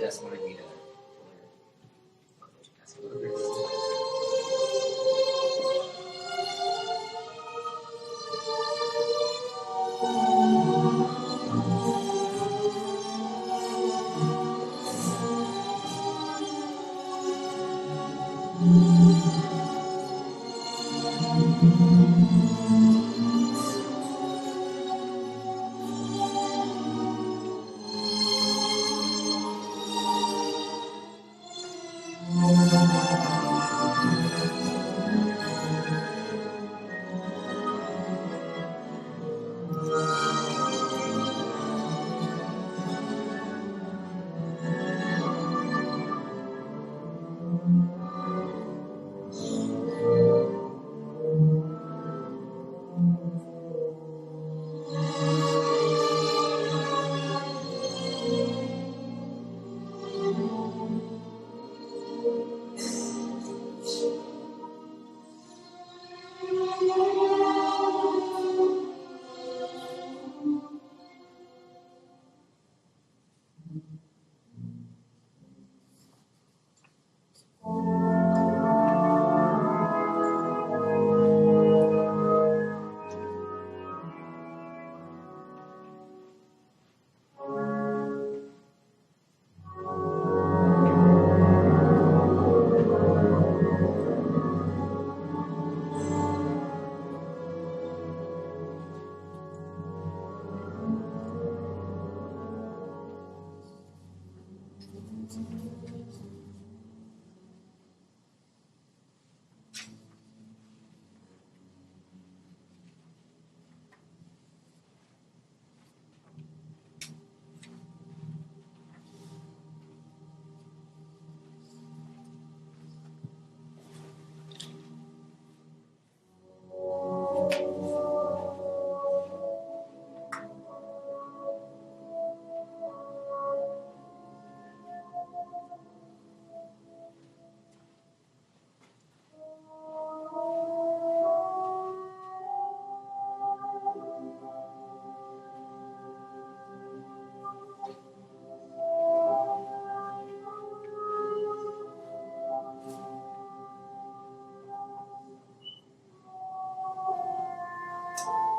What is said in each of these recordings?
just want to read a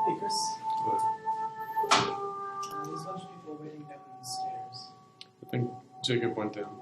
Hey, Chris. What? There's a bunch of people waiting down the stairs. I think Jacob went down.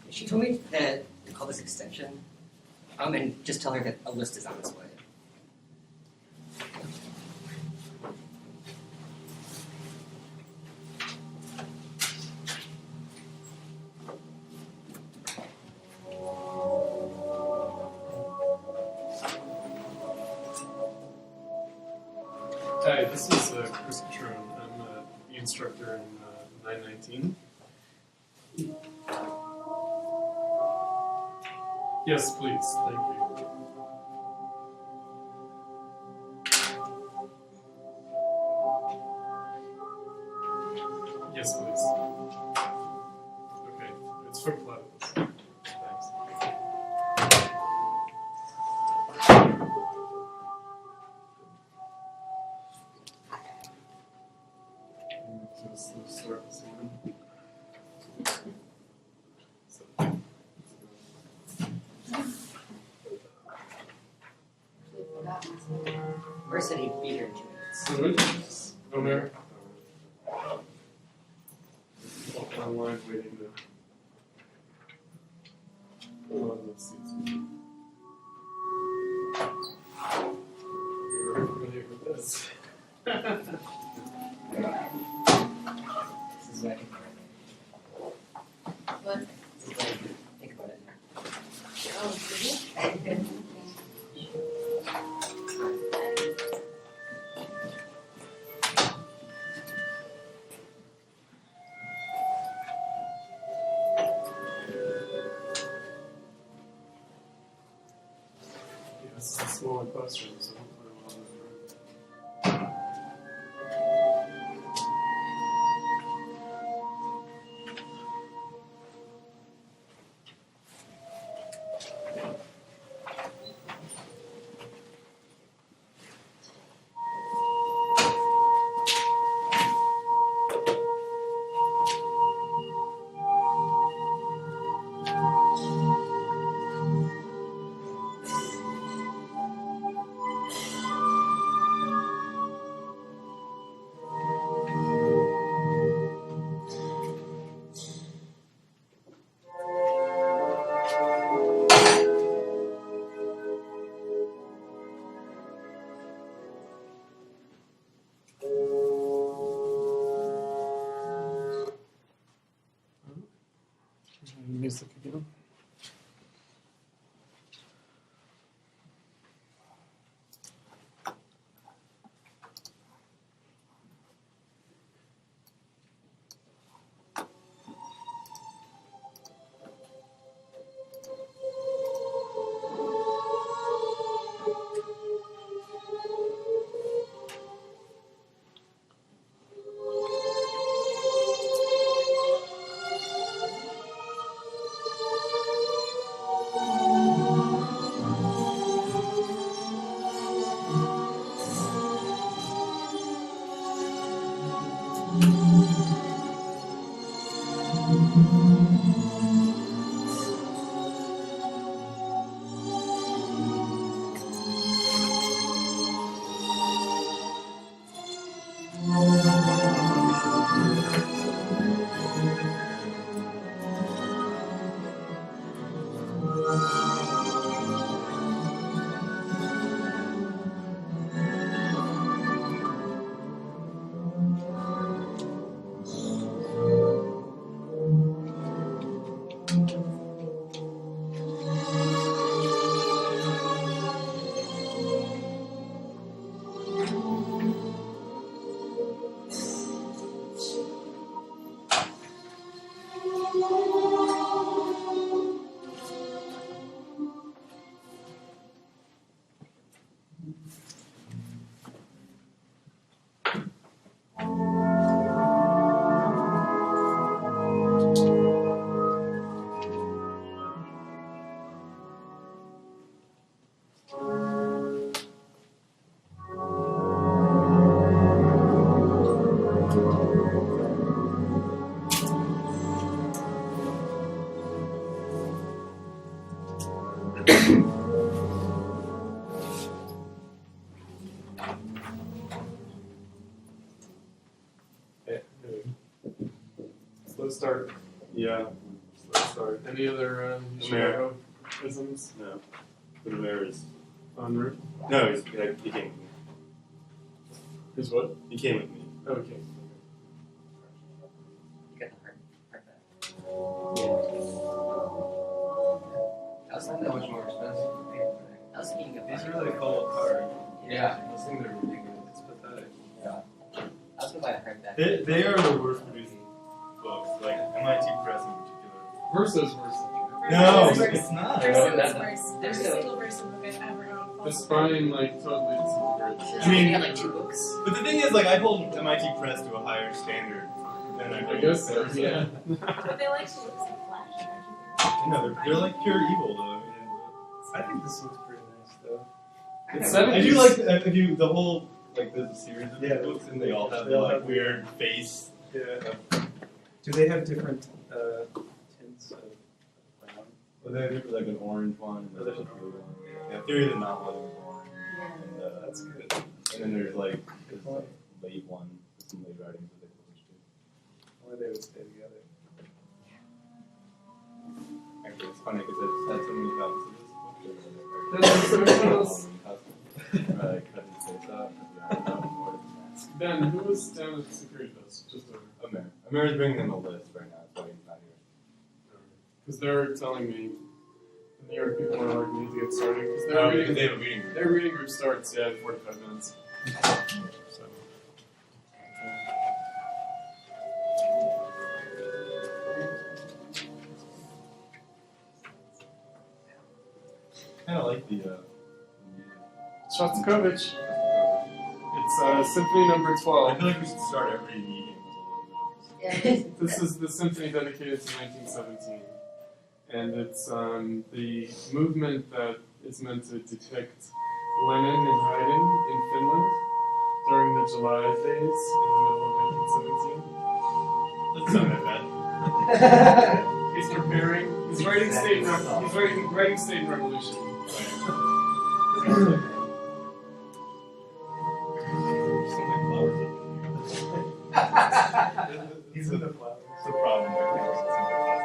She told me that to call this extension, and just tell her that a list is on its way. Hi, this is Chris Catrone. I'm the instructor in 919. Yes, please. Thank you. Yes, please. Okay, it's for Platypus. Thanks. Just start this one. Murr said he'd be here in 2 minutes. Omer? Online waiting to. Oh, let's see. You're familiar with this. This is what I think about it. What? This is what I think about it. Oh, did you? This is a smaller classroom, so hopefully we'll have room. Music again. Slow start. Yeah. Slow start. Any other isms? No. The mayor is En route? no. He came with me. Is what? He came with me. Okay. You got the hard back. I was thinking Not much more expensive. I was thinking of These are really cool cars. Yeah. Those things are ridiculous. It's pathetic. I was gonna buy a hardback. They are the worst producing books, like MIT Press in particular. Versus worse. No, Versus- it's not. Versus No, is no. worse. Every single verse book I've ever owned. The spine, like, totally disintegrates. I mean- you got like 2 books. But the thing is, like, I hold MIT Press to a higher standard than I I hold guess so, theirs. yeah. But they like to look like Flash, don't you? No, they're like pure evil, though. I think this looks pretty nice, though. It's I 70s. do like the whole, like, there's a series of Yeah. books, and they all have They the, all like, have- weird face. Yeah. Do they have different tints of brown? Well, there's like an orange one, and there's a blue one. Yeah, Theory of the Novel is orange. And, That's good. and then there's like late one, some late writings that they published too. Only they would stay together. Actually, it's funny because I've had so many copies of this book. Like, cut his face off. Ben, who was down at Securitas? Just over. Amer. Amer's bringing them a list right now, that's why he's not here. Because they're telling me the New York people are like, need to get started. Because Oh, because they have a meeting group. their reading group starts, in 45 minutes. So. I kind of like the Shostakovich. It's Symphony Number I 12. feel like we should start every meeting with a little bit of this. Yeah. This is the symphony dedicated to 1917. And it's the movement that is meant to depict Lenin in hiding in Finland during the July phase in the middle of 1917. Doesn't sound that bad. He's preparing. He's writing State and Revolution. He's in the flowers. It's the problem.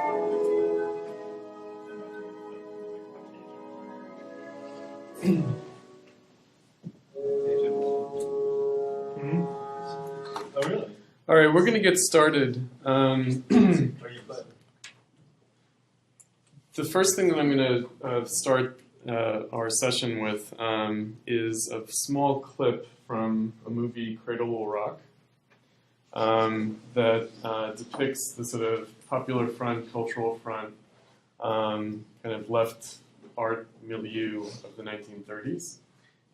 Oh, really? All right, we're going to get started. Are you The first thing that I'm going to start our session with is a small clip from a movie, Cradle Will Rock, that depicts the sort of popular front, cultural front, kind of left art milieu of the 1930s.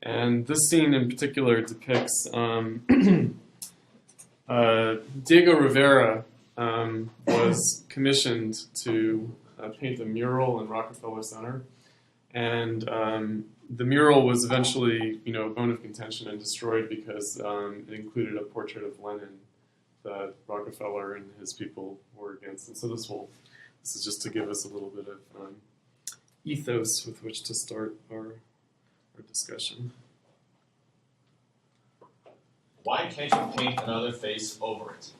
And this scene in particular depicts Diego Rivera was commissioned to paint a mural in Rockefeller Center, and the mural was eventually, a bone of contention and destroyed because it included a portrait of Lenin that Rockefeller and his people were against. And so this is just to give us a little bit of ethos with which to start our discussion. Why can't you paint another face over it?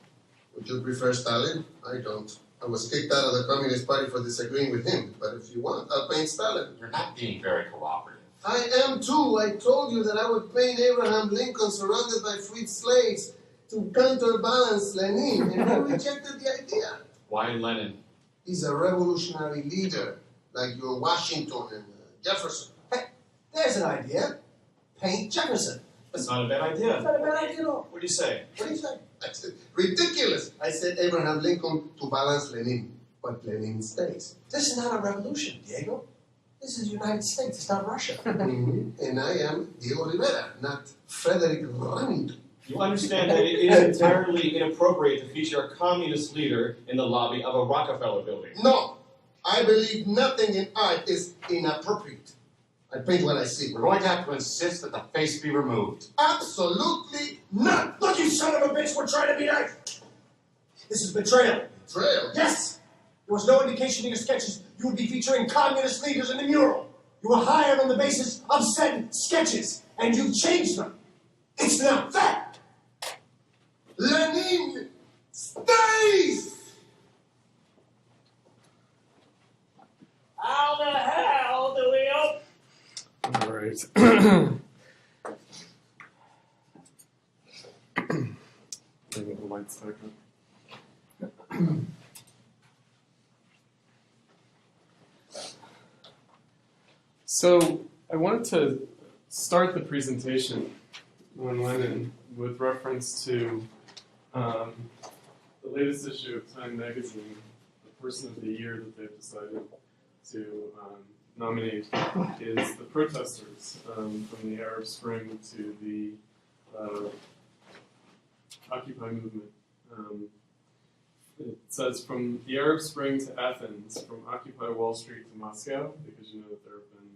Would you prefer Stalin? I don't. I was kicked out of the Communist Party for disagreeing with him. But if you want, I'll paint Stalin. You're not being very cooperative. I am too. I told you that I would paint Abraham Lincoln surrounded by freed slaves to counterbalance Lenin, and you rejected the idea. Why Lenin? He's a revolutionary leader, like your Washington and Jefferson. Hey, there's an idea. Paint Jefferson. That's not a bad It's idea. not a bad idea at all. What do you say? What do you say? I said, ridiculous. I said Abraham Lincoln to balance Lenin, but Lenin stays. This is not a revolution, Diego. This is the United States. It's not Russia. Mhm. And I am Diego Rivera, not Frederick Remington. You understand that it is entirely inappropriate to feature a communist leader in the lobby of a Rockefeller building. No, I believe nothing in art is inappropriate. I paint what I see. We're going to have to insist that the face be removed. Absolutely not. Look, you son of a bitch, we're trying to be nice. This is betrayal. Betrayal. Yes! There was no indication in your sketches you would be featuring communist leaders in the mural. You were hired on the basis of said sketches, and you've changed them. It's not fair. Lenin stays. right. Maybe the lights back up. So I wanted to start the presentation on Lenin with reference to the latest issue of Time magazine. The person of the year that they've decided to nominate is the protesters from the Arab Spring to the Occupy movement. It says from the Arab Spring to Athens, from Occupy Wall Street to Moscow, because you know that there have been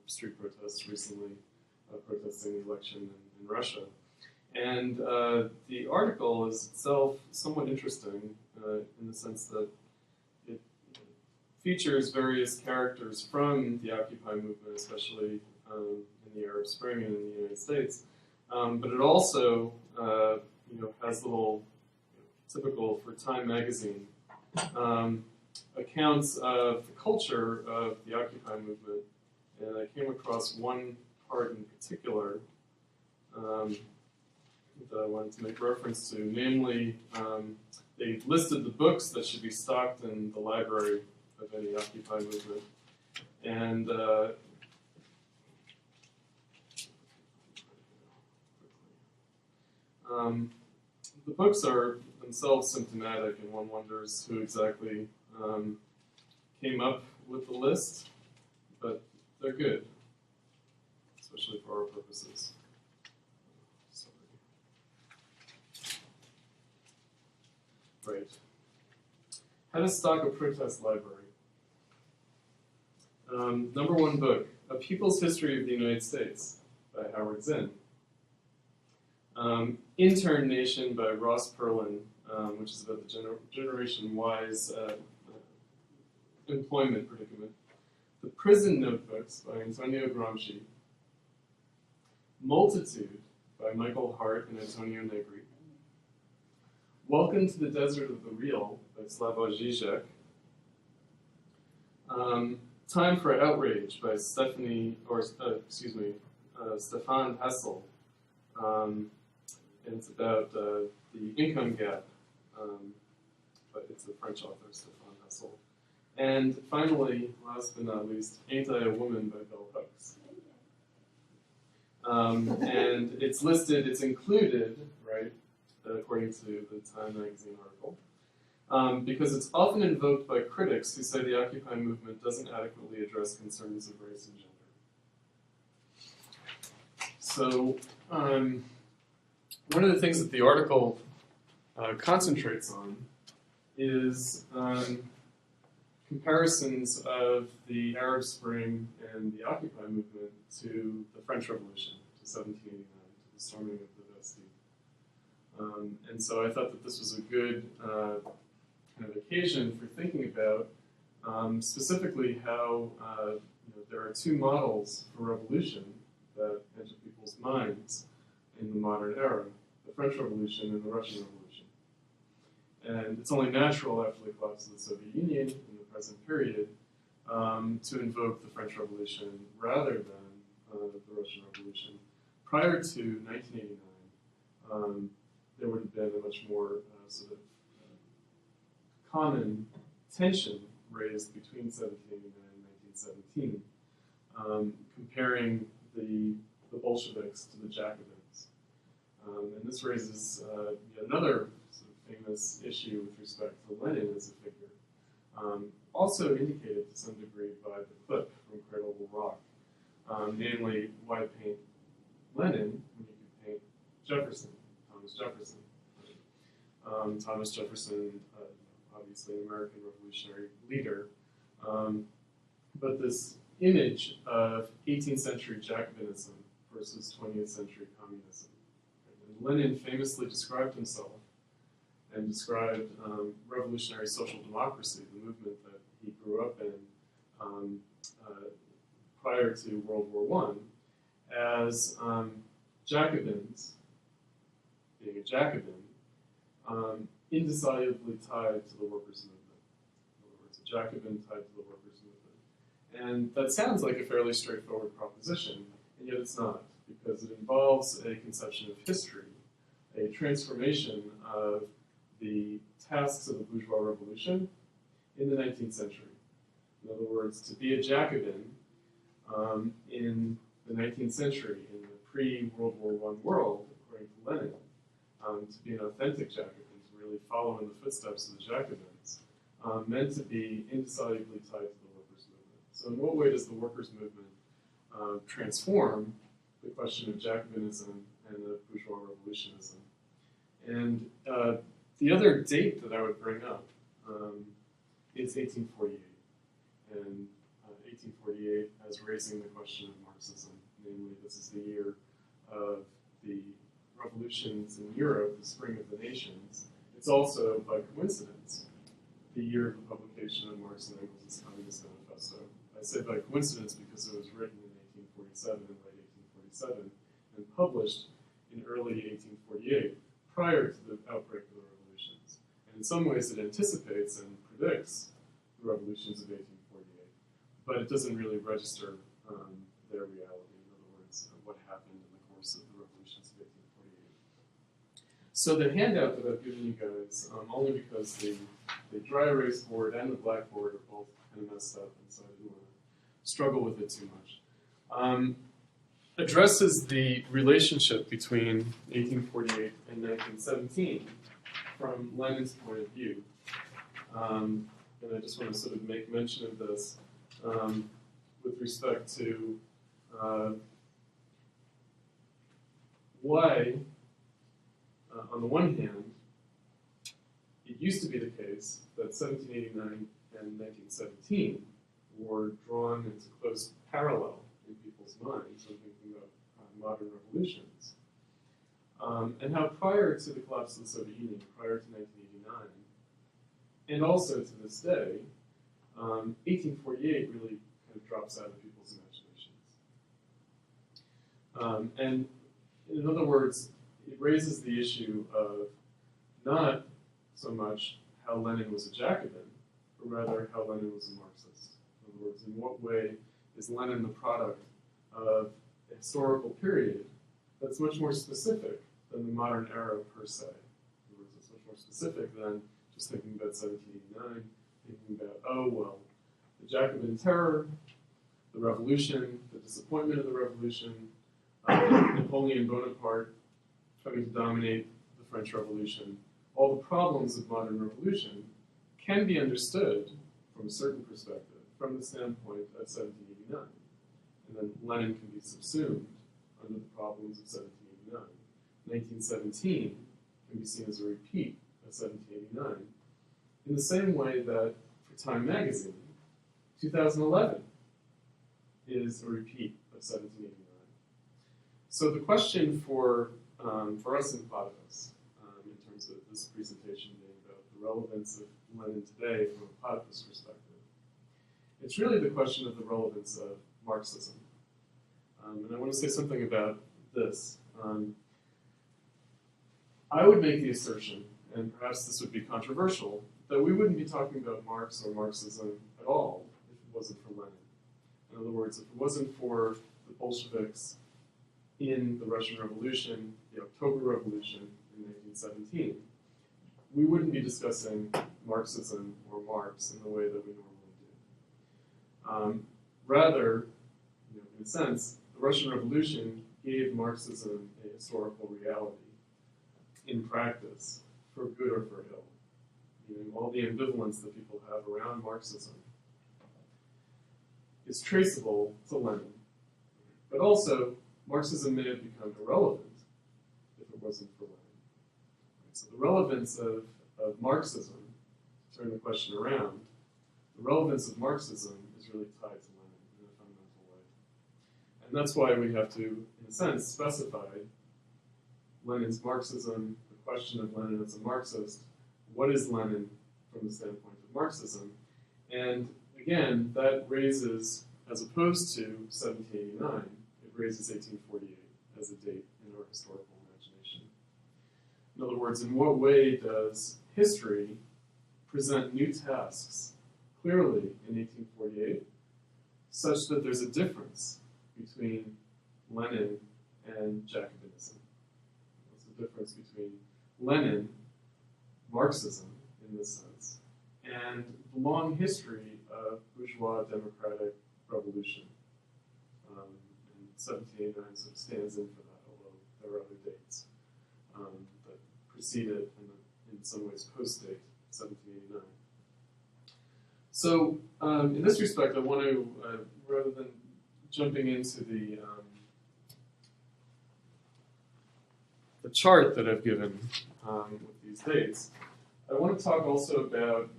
street protests recently protesting the election in Russia. And the article is itself somewhat interesting in the sense that it features various characters from the Occupy movement, especially in the Arab Spring and in the United States. But it also has little, typical for Time magazine, accounts of the culture of the Occupy movement. And I came across one part in particular that I wanted to make reference to, namely, they listed the books that should be stocked in the library of any Occupy movement. And the books are themselves symptomatic, and one wonders who exactly came up with the list, but they're good, especially for our purposes. Right. How to stock a protest library. Number one book, A People's History of the United States by Howard Zinn. Intern Nation by Ross Perlin, which is about the Generation Y's employment predicament. The Prison Notebooks by Antonio Gramsci. Multitude by Michael Hart and Antonio Negri. Welcome to the Desert of the Real by Slavoj Žižek. Time for Outrage by Stefan Hessel. And it's about the income gap, but it's a French author, Stefan Hessel. And finally, last but not least, Ain't I a Woman by Bell Hooks. And it's listed, it's included, right, according to the Time magazine article, because it's often invoked by critics who say the Occupy movement doesn't adequately address concerns of race and gender. So, one of the things that the article concentrates on is comparisons of the Arab Spring and the Occupy movement to the French Revolution, to 1789, to the storming of the Bastille. And so I thought that this was a good kind of occasion for thinking about specifically how there are two models for revolution that enter people's minds in the modern era, the French Revolution and the Russian Revolution. And it's only natural after the collapse of the Soviet Union in the present period to invoke the French Revolution rather than the Russian Revolution. Prior to 1989, there would have been a much more sort of common tension raised between 1789 and 1917, comparing the Bolsheviks to the Jacobins. And this raises yet another sort of famous issue with respect to Lenin as a figure, also indicated to some degree by the clip from Cradle Will Rock, namely, why paint Lenin when you could paint Jefferson, Thomas Jefferson. Thomas Jefferson, obviously an American revolutionary leader, but this image of 18th century Jacobinism versus 20th century communism. And Lenin famously described himself and described revolutionary social democracy, the movement that he grew up in prior to World War I, as Jacobins, being a Jacobin, indissolubly tied to the workers' movement. In other words, a Jacobin tied to the workers' movement. And that sounds like a fairly straightforward proposition and yet it's not, because it involves a conception of history, a transformation of the tasks of the bourgeois revolution in the 19th century. In other words, to be a Jacobin in the 19th century, in the pre-World War I world, according to Lenin, to be an authentic Jacobin, to really follow in the footsteps of the Jacobins, meant to be indissolubly tied to the workers' movement. So in what way does the workers' movement transform the question of Jacobinism and the bourgeois revolutionism? And the other date that I would bring up is 1848. And 1848 as raising the question of Marxism. Namely, this is the year of the revolutions in Europe, the spring of the nations. It's also, by coincidence, the year of the publication of Marx and Engels' Communist Manifesto. I say by coincidence because it was written in 1847, in late 1847, and published in early 1848, prior to the outbreak of the revolutions. And in some ways it anticipates and predicts the revolutions of 1848, but it doesn't really register their reality. In other words, what happened in the course of the revolutions of 1848. So the handout that I've given you guys, only because the dry erase board and the blackboard are both kind of messed up, and so I didn't want to struggle with it too much, addresses the relationship between 1848 and 1917 from Lenin's point of view. And I just want to sort of make mention of this with respect to why, on the one hand, it used to be the case that 1789 and 1917 were drawn into close parallel in people's minds when thinking about modern revolutions. And how prior to the collapse of the Soviet Union, prior to 1989, and also to this day, 1848 really kind of drops out of people's imaginations. And in other words, it raises the issue of not so much how Lenin was a Jacobin, but rather how Lenin was a Marxist. In other words, in what way is Lenin the product of a historical period that's much more specific than the modern era per se. In other words, it's much more specific than just thinking about 1789, thinking about, oh, well, the Jacobin terror, the revolution, the disappointment of the revolution, Napoleon Bonaparte coming to dominate the French Revolution. All the problems of modern revolution can be understood from a certain perspective, from the standpoint of 1789. And then Lenin can be subsumed under the problems of 1789. 1917 can be seen as a repeat of 1789, in the same way that for Time magazine, 2011 is a repeat of 1789. So the question for us in Platypus, in terms of this presentation being about the relevance of Lenin today from a Platypus perspective, it's really the question of the relevance of Marxism. And I want to say something about this. I would make the assertion, and perhaps this would be controversial, that we wouldn't be talking about Marx or Marxism at all if it wasn't for Lenin. In other words, if it wasn't for the Bolsheviks in the Russian Revolution, the October Revolution in 1917, we wouldn't be discussing Marxism or Marx in the way that we normally do. Rather, in a sense, the Russian Revolution gave Marxism a historical reality in practice, for good or for ill. All the ambivalence that people have around Marxism is traceable to Lenin. But also, Marxism may have become irrelevant if it wasn't for Lenin. So the relevance of Marxism, to turn the question around, the relevance of Marxism is really tied to Lenin in a fundamental way. And that's why we have to, in a sense, specify Lenin's Marxism, the question of Lenin as a Marxist. What is Lenin from the standpoint of Marxism? And again, that raises, as opposed to 1789, it raises 1848 as a date in our historical imagination. In other words, in what way does history present new tasks clearly in 1848, such that there's a difference between Lenin and Jacobinism. What's the difference between Lenin, Marxism in this sense, and the long history of bourgeois democratic revolution? And 1789 sort of stands in for that, although there are other dates that precede it and in some ways post-date 1789. So in this respect, I want to, rather than jumping into the chart that I've given with these dates, I want to talk also about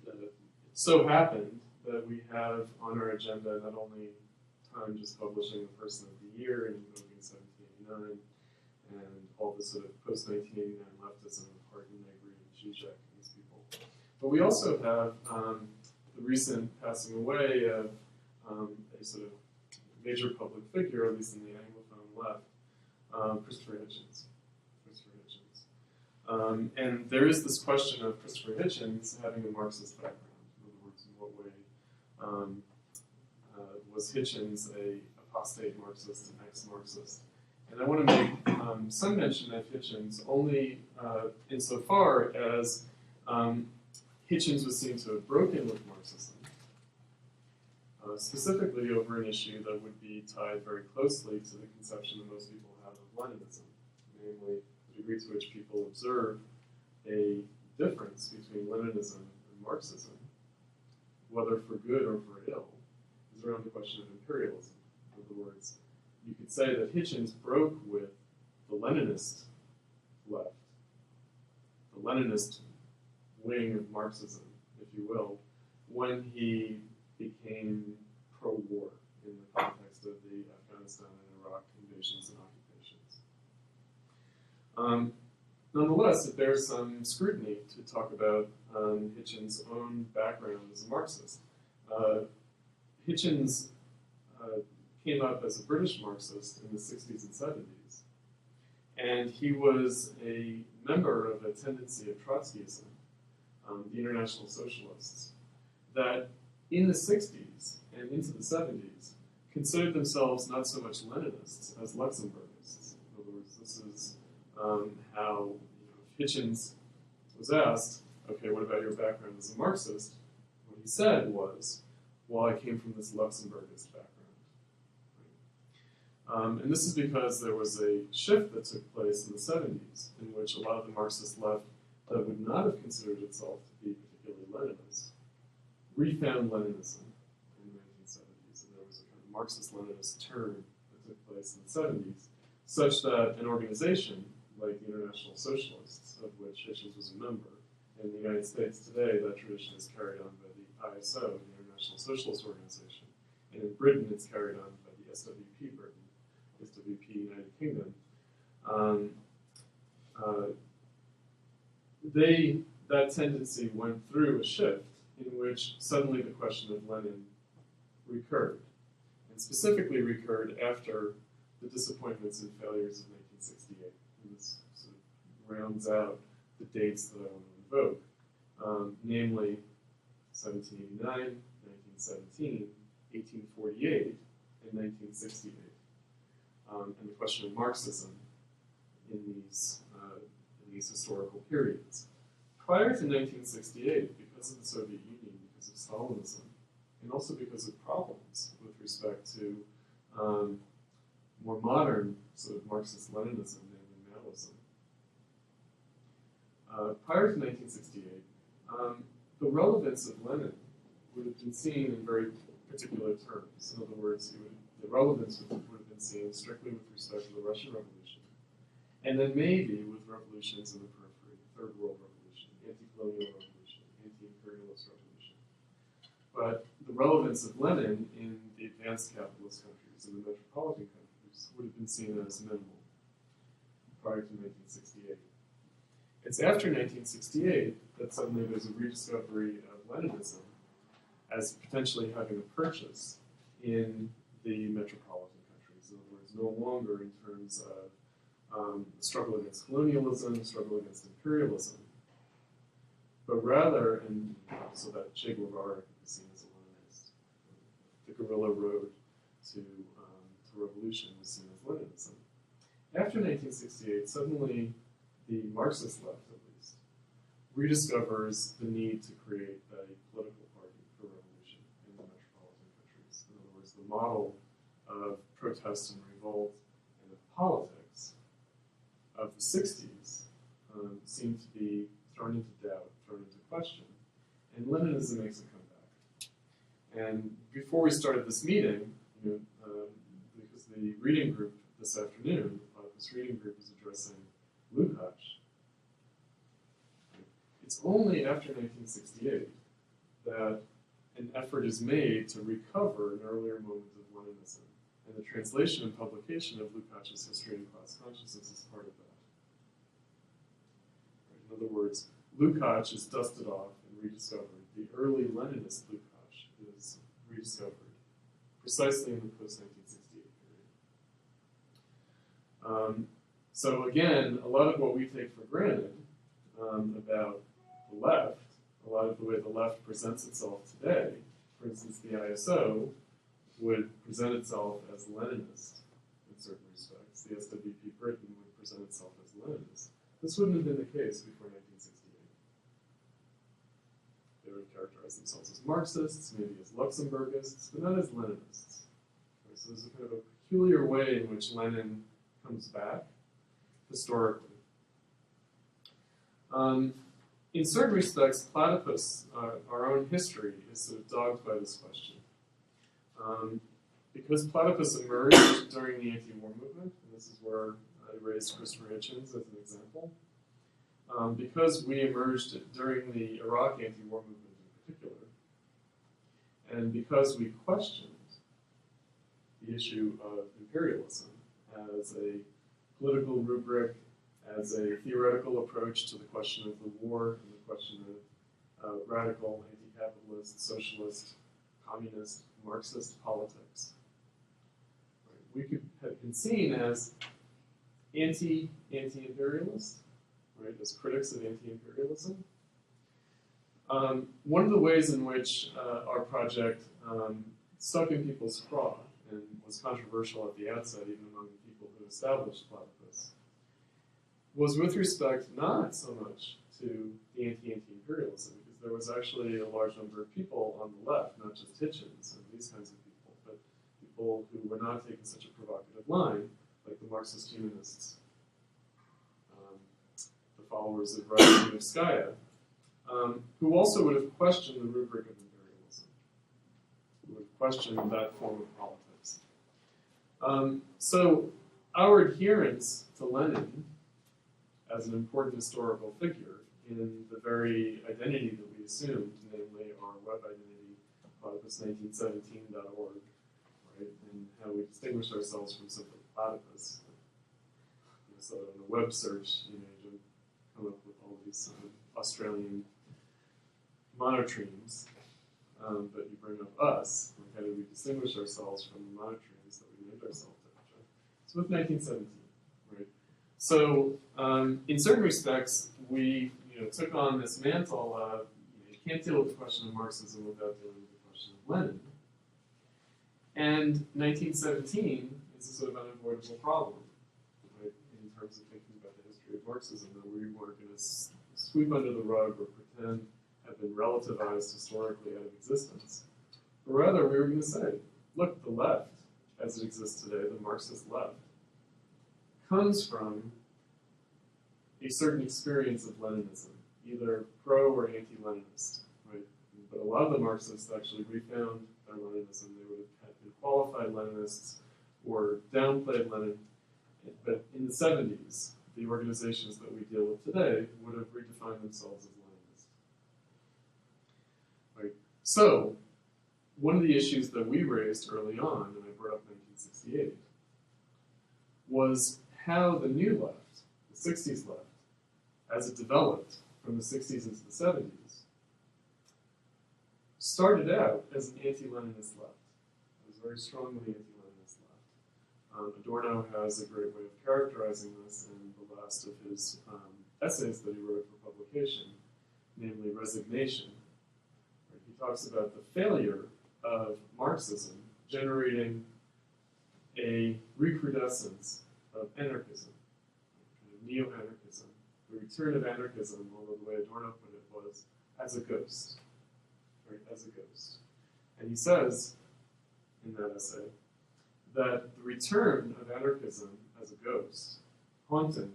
it so happened that we have on our agenda not only Time just publishing the Person of the Year in 1789 and all the sort of post-1989 leftism of Hardin, Negri, and Zizek and these people, but we also have the recent passing away of a sort of major public figure, at least in the Anglophone left, Christopher Hitchens. And there is this question of Christopher Hitchens having a Marxist background. In other words, in what way was Hitchens a apostate Marxist, an ex-Marxist? And I want to make some mention of Hitchens only insofar as Hitchens was seen to have broken with Marxism, specifically over an issue that would be tied very closely to the conception that most people have of Leninism, namely the degree to which people observe a difference between Leninism and Marxism, whether for good or for ill, is around the question of imperialism. In other words, you could say that Hitchens broke with the Leninist left, the Leninist wing of Marxism, if you will, when he became pro-war in the context of the Afghanistan and Iraq invasions and occupations. Nonetheless, it bears some scrutiny to talk about Hitchens' own background as a Marxist. Hitchens came up as a British Marxist in the 60s and 70s, and he was a member of a tendency of Trotskyism, the International Socialists, that in the 60s and into the 70s considered themselves not so much Leninists as Luxemburgists. In other words, this is how Hitchens was asked, okay, what about your background as a Marxist? What he said was, well, I came from this Luxemburgist background. And this is because there was a shift that took place in the 70s in which a lot of the Marxist left that would not have considered itself to be particularly Leninist refound Leninism in the 1970s. And there was a kind of Marxist-Leninist turn that took place in the 70s, such that an organization like the International Socialists, of which Hitchens was a member, in the United States today, that tradition is carried on by the ISO, the International Socialist Organization, and in Britain it's carried on by the SWP Britain, SWP United Kingdom. That tendency went through a shift in which suddenly the question of Lenin recurred, and specifically recurred after the disappointments and failures of 1968. And this sort of rounds out the dates that I want to invoke, namely 1789, 1917, 1848, and 1968, and the question of Marxism in these historical periods. Prior to 1968, because of the Soviet Union, because of Stalinism, and also because of problems with respect to more modern sort of Marxist-Leninism, namely Maoism, prior to 1968, the relevance of Lenin would have been seen in very particular terms. In other words, the relevance would have been seen strictly with respect to the Russian Revolution, and then maybe with revolutions in the periphery, the Third World Revolution, the anti-colonial revolution, the anti-imperialist revolution. But the relevance of Lenin in the advanced capitalist countries and the metropolitan countries would have been seen as minimal prior to 1968. It's after 1968 that suddenly there's a rediscovery of Leninism as potentially having a purchase in the metropolitan countries. In other words, no longer in terms of the struggle against colonialism, the struggle against imperialism, but rather, and so that Che Guevara is seen as a Leninist, the guerrilla road to revolution was seen as Leninism. After 1968, suddenly the Marxist left, at least, rediscovers the need to create a political party for revolution in the metropolitan countries. In other words, the model of protest and revolt and of politics of the 60s seemed to be thrown into doubt, thrown into question, and Leninism makes a comeback. And before we started this meeting, because the reading group this afternoon, this reading group is addressing Lukács, it's only after 1968 that an effort is made to recover an earlier moment of Leninism, and the translation and publication of Lukács's History and Class Consciousness is part of that. In other words, Lukács is dusted off and rediscovered. The early Leninist Lukács is rediscovered precisely in the post-1968 period. So again, a lot of what we take for granted about the left, a lot of the way the left presents itself today, for instance, the ISO would present itself as Leninist in certain respects. The SWP Britain would present itself as Leninist. This wouldn't have been the case before 1968. They would characterize themselves as Marxists, maybe as Luxemburgists, but not as Leninists. Okay, so there's a kind of a peculiar way in which Lenin comes back historically. In certain respects, Platypus, our own history, is sort of dogged by this question. Because Platypus emerged during the anti-war movement, and this is where I raised Christopher Hitchens as an example, because we emerged during the Iraq anti-war movement in particular, and because we questioned the issue of imperialism as a political rubric, as a theoretical approach to the question of the war and the question of radical, anti-capitalist, socialist, communist, Marxist politics. Right? We could have been seen as anti-imperialist, right, as critics of anti-imperialism. One of the ways in which our project stuck in people's craw and was controversial at the outset, even among the people who established Platypus, was with respect not so much to the anti-imperialism, because there was actually a large number of people on the left, not just Hitchens and these kinds of people, but people who were not taking such a provocative line, like the Marxist humanists, the followers of Relevance, who also would have questioned the rubric of imperialism, who would have questioned that form of politics. So our adherence to Lenin as an important historical figure in the very identity that we assumed, namely our web identity, platypus1917.org, right, and how we distinguish ourselves from simply Platypus. So in a web search, you come up with all these Australian monotremes, but you bring up us, like how do we distinguish ourselves from the monotremes that we named ourselves after? So with 1917, right? So in certain respects, we took on this mantle of you can't deal with the question of Marxism without dealing with the question of Lenin. And 1917 is a sort of unavoidable problem, right, in terms of thinking about the history of Marxism, that we weren't going to sweep under the rug or pretend have been relativized historically out of existence. But rather, we were going to say, look, the left, as it exists today, the Marxist left, comes from a certain experience of Leninism, either pro or anti-Leninist, right? But a lot of the Marxists actually refound their Leninism. They would have been qualified Leninists or downplayed Lenin. But in the 70s, the organizations that we deal with today would have redefined themselves as Leninist. Right? So, one of the issues that we raised early on, and I brought up 1968, was how the new left, the 60s left, as it developed from the 60s into the 70s, started out as an anti-Leninist left. It was very strongly anti-Leninist left. Adorno has a great way of characterizing this in the last of his essays that he wrote for publication, namely Resignation. He talks about the failure of Marxism generating a recrudescence of anarchism, kind of neo-anarchism, the return of anarchism, although the way Adorno put it was as a ghost, right, as a ghost. And he says in that essay that the return of anarchism as a ghost, haunting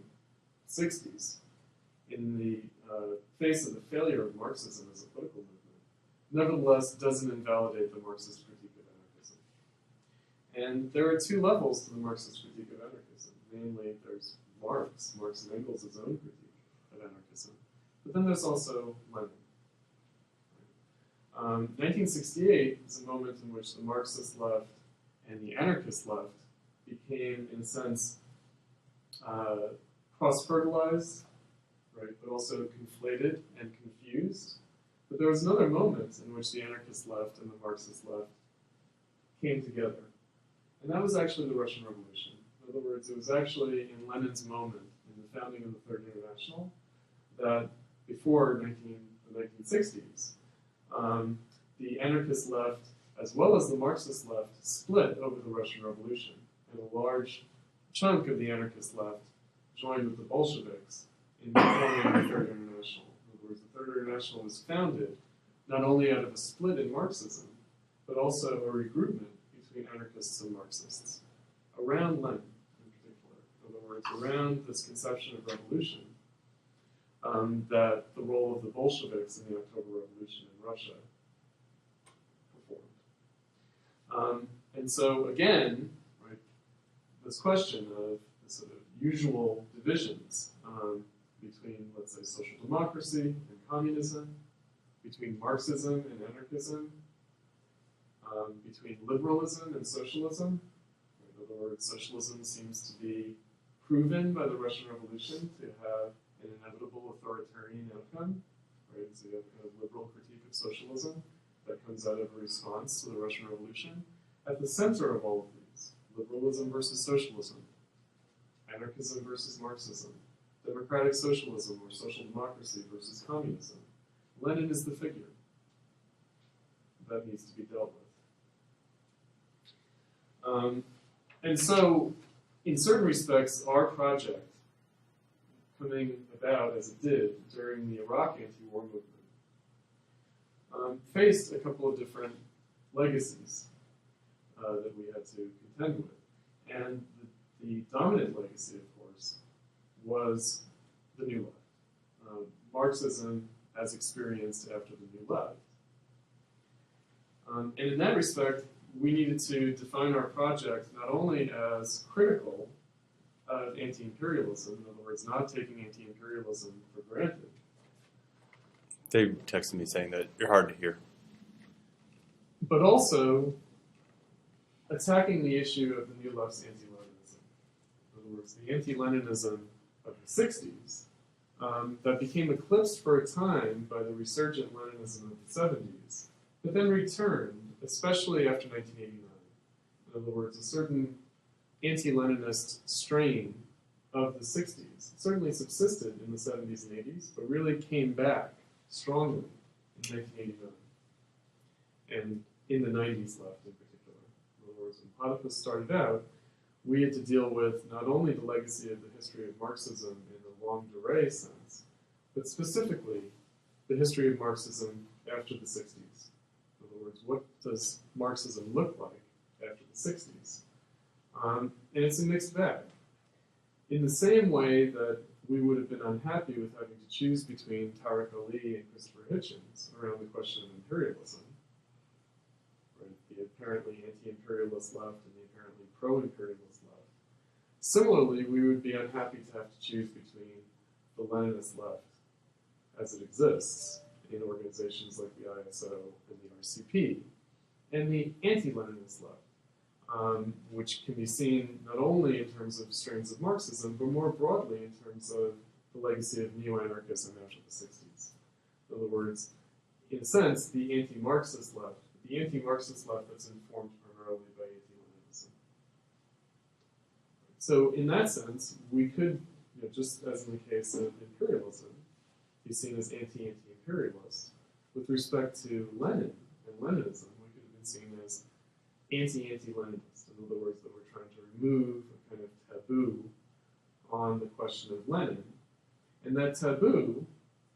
the 60s, in the face of the failure of Marxism as a political movement, nevertheless doesn't invalidate the Marxist critique of anarchism. And there are two levels to the Marxist critique of anarchism. Namely, there's Marx and Engels' own critique of anarchism. But then there's also Lenin. 1968 is a moment in which the Marxist left and the anarchist left became, in a sense, cross-fertilized, right, but also conflated and confused. But there was another moment in which the anarchist left and the Marxist left came together. And that was actually the Russian Revolution. In other words, it was actually in Lenin's moment, in the founding of the Third International, that before the 1960s, the anarchist left, as well as the Marxist left, split over the Russian Revolution. And a large chunk of the anarchist left joined with the Bolsheviks in forming the Third International. In other words, the Third International was founded not only out of a split in Marxism, but also a regroupment between anarchists and Marxists around Lenin in particular. In other words, around this conception of revolution that the role of the Bolsheviks in the October Revolution in Russia performed. And so again, right, this question of the sort of usual divisions between, let's say, social democracy and communism, between Marxism and anarchism, between liberalism and socialism. In other words, socialism seems to be proven by the Russian Revolution to have an inevitable authoritarian outcome. Right? So you have a kind of liberal critique of socialism that comes out of a response to the Russian Revolution. At the center of all of these, liberalism versus socialism, anarchism versus Marxism, democratic socialism or social democracy versus communism. Lenin is the figure that needs to be dealt with. And so, in certain respects, our project, coming about as it did during the Iraq anti-war movement, faced a couple of different legacies that we had to contend with. And the dominant legacy, of course, was the New Left. Marxism as experienced after the New Left. And in that respect, we needed to define our project not only as critical of anti-imperialism, in other words, not taking anti-imperialism for granted. They texted me saying that you're hard to hear. But also attacking the issue of the New Left's anti-Leninism. In other words, the anti-Leninism of the 60s that became eclipsed for a time by the resurgent Leninism of the 70s, but then returned, especially after 1989. In other words, a certain anti-Leninist strain of the 60s certainly subsisted in the 70s and 80s, but really came back strongly in 1989 and in the 90s left in particular. In other words, when Platypus started out, we had to deal with not only the legacy of the history of Marxism in the longue durée sense, but specifically the history of Marxism after the 60s. In other words, what does Marxism look like after the 60s? And it's a mixed bag. In the same way that we would have been unhappy with having to choose between Tariq Ali and Christopher Hitchens around the question of imperialism, right? The apparently anti-imperialist left and the apparently pro-imperialist left. Similarly, we would be unhappy to have to choose between the Leninist left as it exists in organizations like the ISO and the RCP, and the anti-Leninist left. Which can be seen not only in terms of strains of Marxism, but more broadly in terms of the legacy of neo-anarchism after the 60s. In other words, in a sense, the anti-Marxist left that's informed primarily by anti-Leninism. So in that sense, we could, just as in the case of imperialism, be seen as anti-imperialist. With respect to Lenin and Leninism, we could have been seen as anti-Leninist. In In other words, that we're trying to remove a kind of taboo on the question of Lenin. And that taboo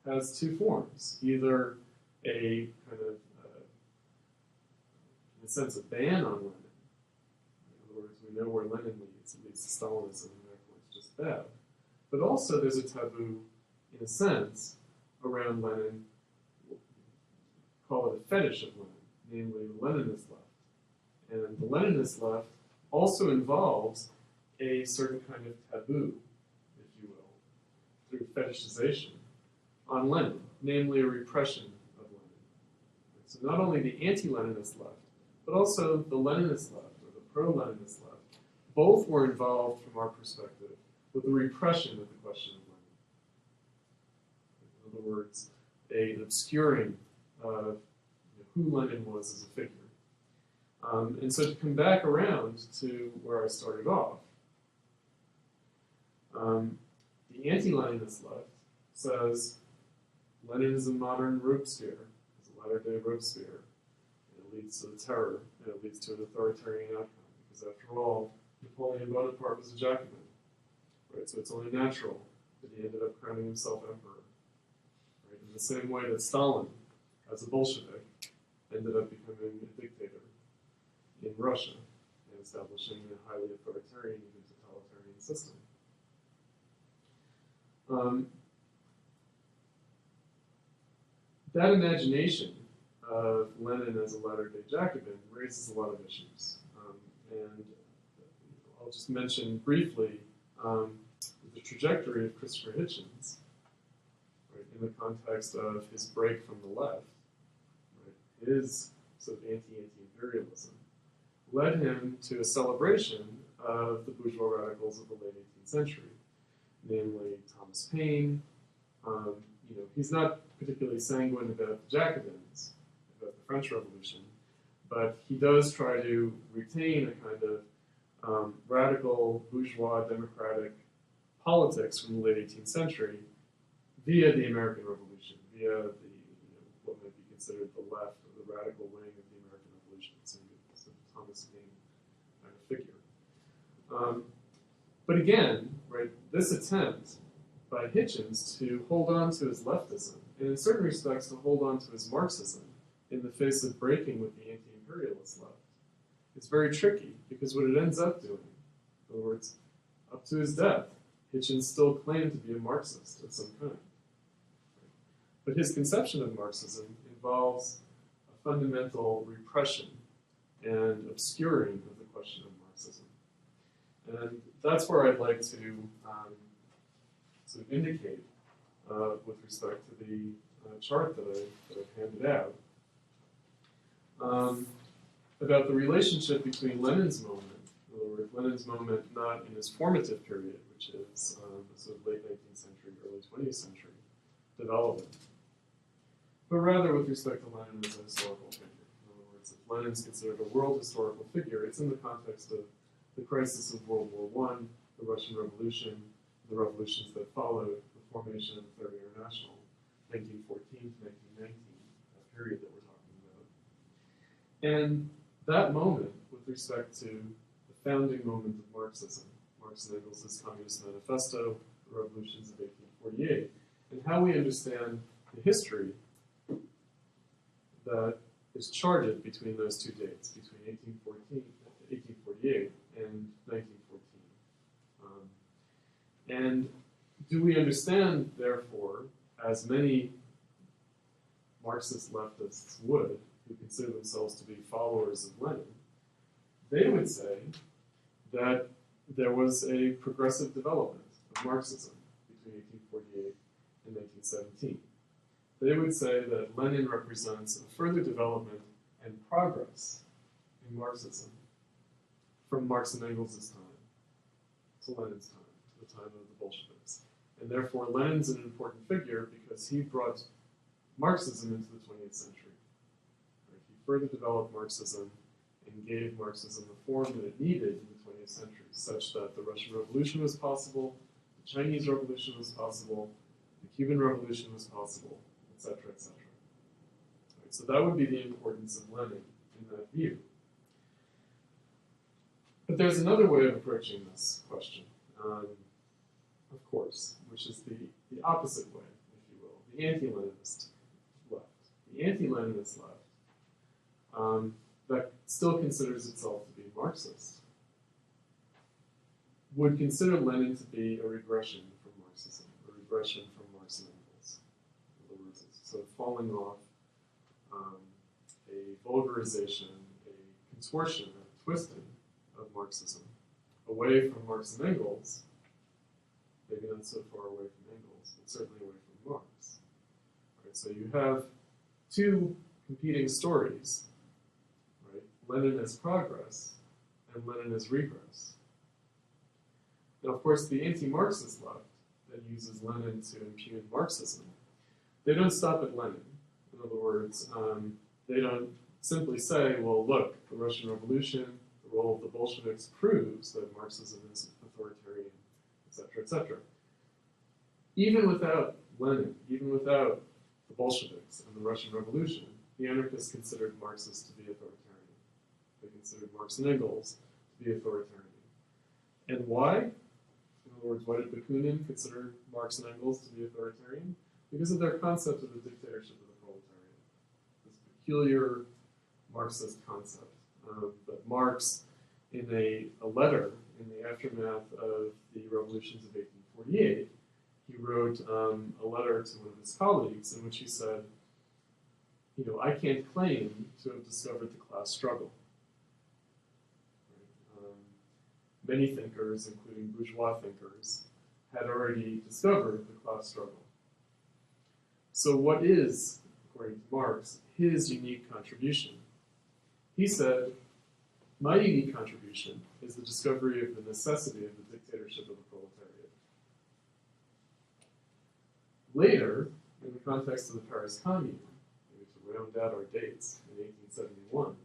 has two forms, either a kind of, in a sense, a ban on Lenin. In other words, we know where Lenin leads, it leads to Stalinism, and therefore it's just bad. But also there's a taboo, in a sense, around Lenin, call it a fetish of Lenin, namely the Leninist left. And the Leninist left also involves a certain kind of taboo, if you will, through fetishization on Lenin, namely a repression of Lenin. So not only the anti-Leninist left, but also the Leninist left, or the pro-Leninist left, both were involved, from our perspective, with the repression of the question of Lenin. In other words, an obscuring of who Lenin was as a figure. And so to come back around to where I started off, the anti-Leninist left says Lenin is a modern Robespierre, is a latter-day Robespierre, and it leads to the terror, and it leads to an authoritarian outcome, because after all, Napoleon Bonaparte was a Jacobin, right? So it's only natural that he ended up crowning himself emperor, right? In the same way that Stalin, as a Bolshevik, ended up becoming a dictator in Russia and establishing a highly authoritarian, even totalitarian system. That imagination of Lenin as a latter-day Jacobin raises a lot of issues. And I'll just mention briefly the trajectory of Christopher Hitchens, right, in the context of his break from the left, right, his sort of anti-imperialism, led him to a celebration of the bourgeois radicals of the late 18th century, namely Thomas Paine. He's not particularly sanguine about the Jacobins, about the French Revolution, but he does try to retain a kind of radical bourgeois democratic politics from the late 18th century via the American Revolution, via the what might be considered the left or the radical wing of the American Revolution, so Thomas Paine kind of figure. But again, right, this attempt by Hitchens to hold on to his leftism, and in certain respects to hold on to his Marxism in the face of breaking with the anti-imperialist left, is very tricky, because what it ends up doing, in other words, up to his death, Hitchens still claimed to be a Marxist of some kind. But his conception of Marxism involves a fundamental repression and obscuring of the question of Marxism. And that's where I'd like to sort of indicate with respect to the chart that I've handed out about the relationship between Lenin's moment, in other words, Lenin's moment not in his formative period, which is the sort of late 19th century, early 20th century development, but rather with respect to Lenin as a historical figure. In other words, if Lenin's considered a world historical figure, it's in the context of the crisis of World War I, the Russian Revolution, the revolutions that followed, the formation of the Third International, 1914 to 1919, that period that we're talking about. And that moment, with respect to the founding moment of Marxism, Marx and Engels' Communist Manifesto, the revolutions of 1848, and how we understand the history that is charted between those two dates, between 1848 and 1914. And do we understand, therefore, as many Marxist leftists would, who consider themselves to be followers of Lenin, they would say that there was a progressive development of Marxism between 1848 and 1917. They would say that Lenin represents a further development and progress in Marxism from Marx and Engels' time to Lenin's time, to the time of the Bolsheviks. And therefore, Lenin's an important figure because he brought Marxism into the 20th century. Right? He further developed Marxism and gave Marxism the form that it needed in the 20th century, such that the Russian Revolution was possible, the Chinese Revolution was possible, the Cuban Revolution was possible, etc., etc. Right? So that would be the importance of Lenin in that view. But there's another way of approaching this question, of course, which is the opposite way, if you will, the anti-Leninist left. The anti-Leninist left that still considers itself to be Marxist would consider Lenin to be a regression from Marxism, a regression from Marx and Engels. In other words, it's sort of falling off, a vulgarization, a contortion, a twisting of Marxism away from Marx and Engels, maybe not so far away from Engels, but certainly away from Marx. Right, so you have two competing stories, right? Lenin as progress and Lenin as regress. Now, of course, the anti-Marxist left that uses Lenin to impugn Marxism, they don't stop at Lenin. In other words, they don't simply say, well, look, the Russian Revolution, the role of the Bolsheviks proves that Marxism is authoritarian, etc., etc. Even without Lenin, even without the Bolsheviks and the Russian Revolution, the anarchists considered Marxists to be authoritarian. They considered Marx and Engels to be authoritarian. And why? In other words, why did Bakunin consider Marx and Engels to be authoritarian? Because of their concept of the dictatorship of the proletariat. This peculiar Marxist concept. But Marx, in a letter in the aftermath of the revolutions of 1848, he wrote a letter to one of his colleagues in which he said, you know, I can't claim to have discovered the class struggle. Many thinkers, including bourgeois thinkers, had already discovered the class struggle. So what is, according to Marx, his unique contribution? He said, my unique contribution is the discovery of the necessity of the dictatorship of the proletariat. Later, in the context of the Paris Commune, maybe to round out our dates in 1871,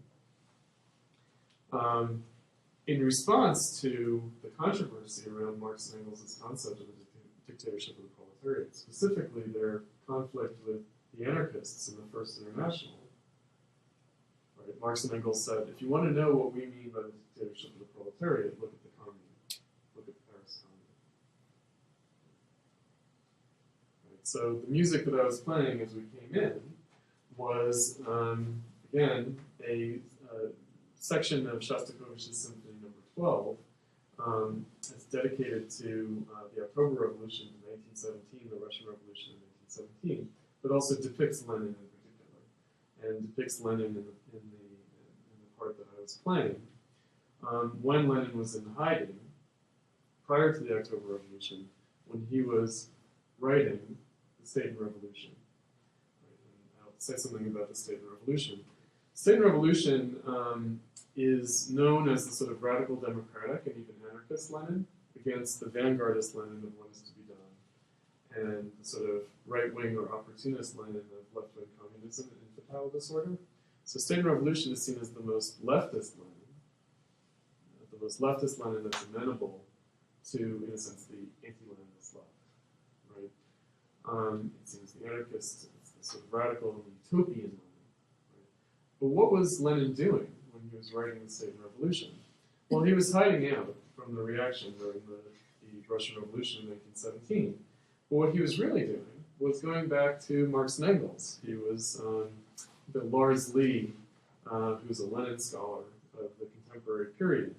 in response to the controversy around Marx and Engels' concept of the dictatorship of the proletariat, specifically their conflict with the anarchists in the First International, right, Marx and Engels said, if you want to know what we mean by the dictatorship of the proletariat, look at the Commune, look at the Paris Commune. Right, so the music that I was playing as we came in was, again, a section of Shostakovich's Symphony No. 12. It's dedicated to the October Revolution in 1917, the Russian Revolution in 1917, but also depicts Lenin in particular, and depicts Lenin in the part that I was playing. When Lenin was in hiding, prior to the October Revolution, when he was writing the State and Revolution. Right? And I'll say something about the State and Revolution. State and Revolution is known as the sort of radical democratic and even anarchist Lenin against the vanguardist Lenin of what is to be done, and the sort of right-wing or opportunist Lenin of left-wing communism and infantile disorder. So State and Revolution is seen as the most leftist Lenin that's amenable to, in a sense, the anti-Leninist left, right? It seems the anarchist, it's the sort of radical and utopian Lenin. But what was Lenin doing when he was writing the State and Revolution? Well, he was hiding out from the reaction during the Russian Revolution in 1917. But what he was really doing was going back to Marx and Engels. He was, Lars Lee, who's a Lenin scholar of the contemporary period,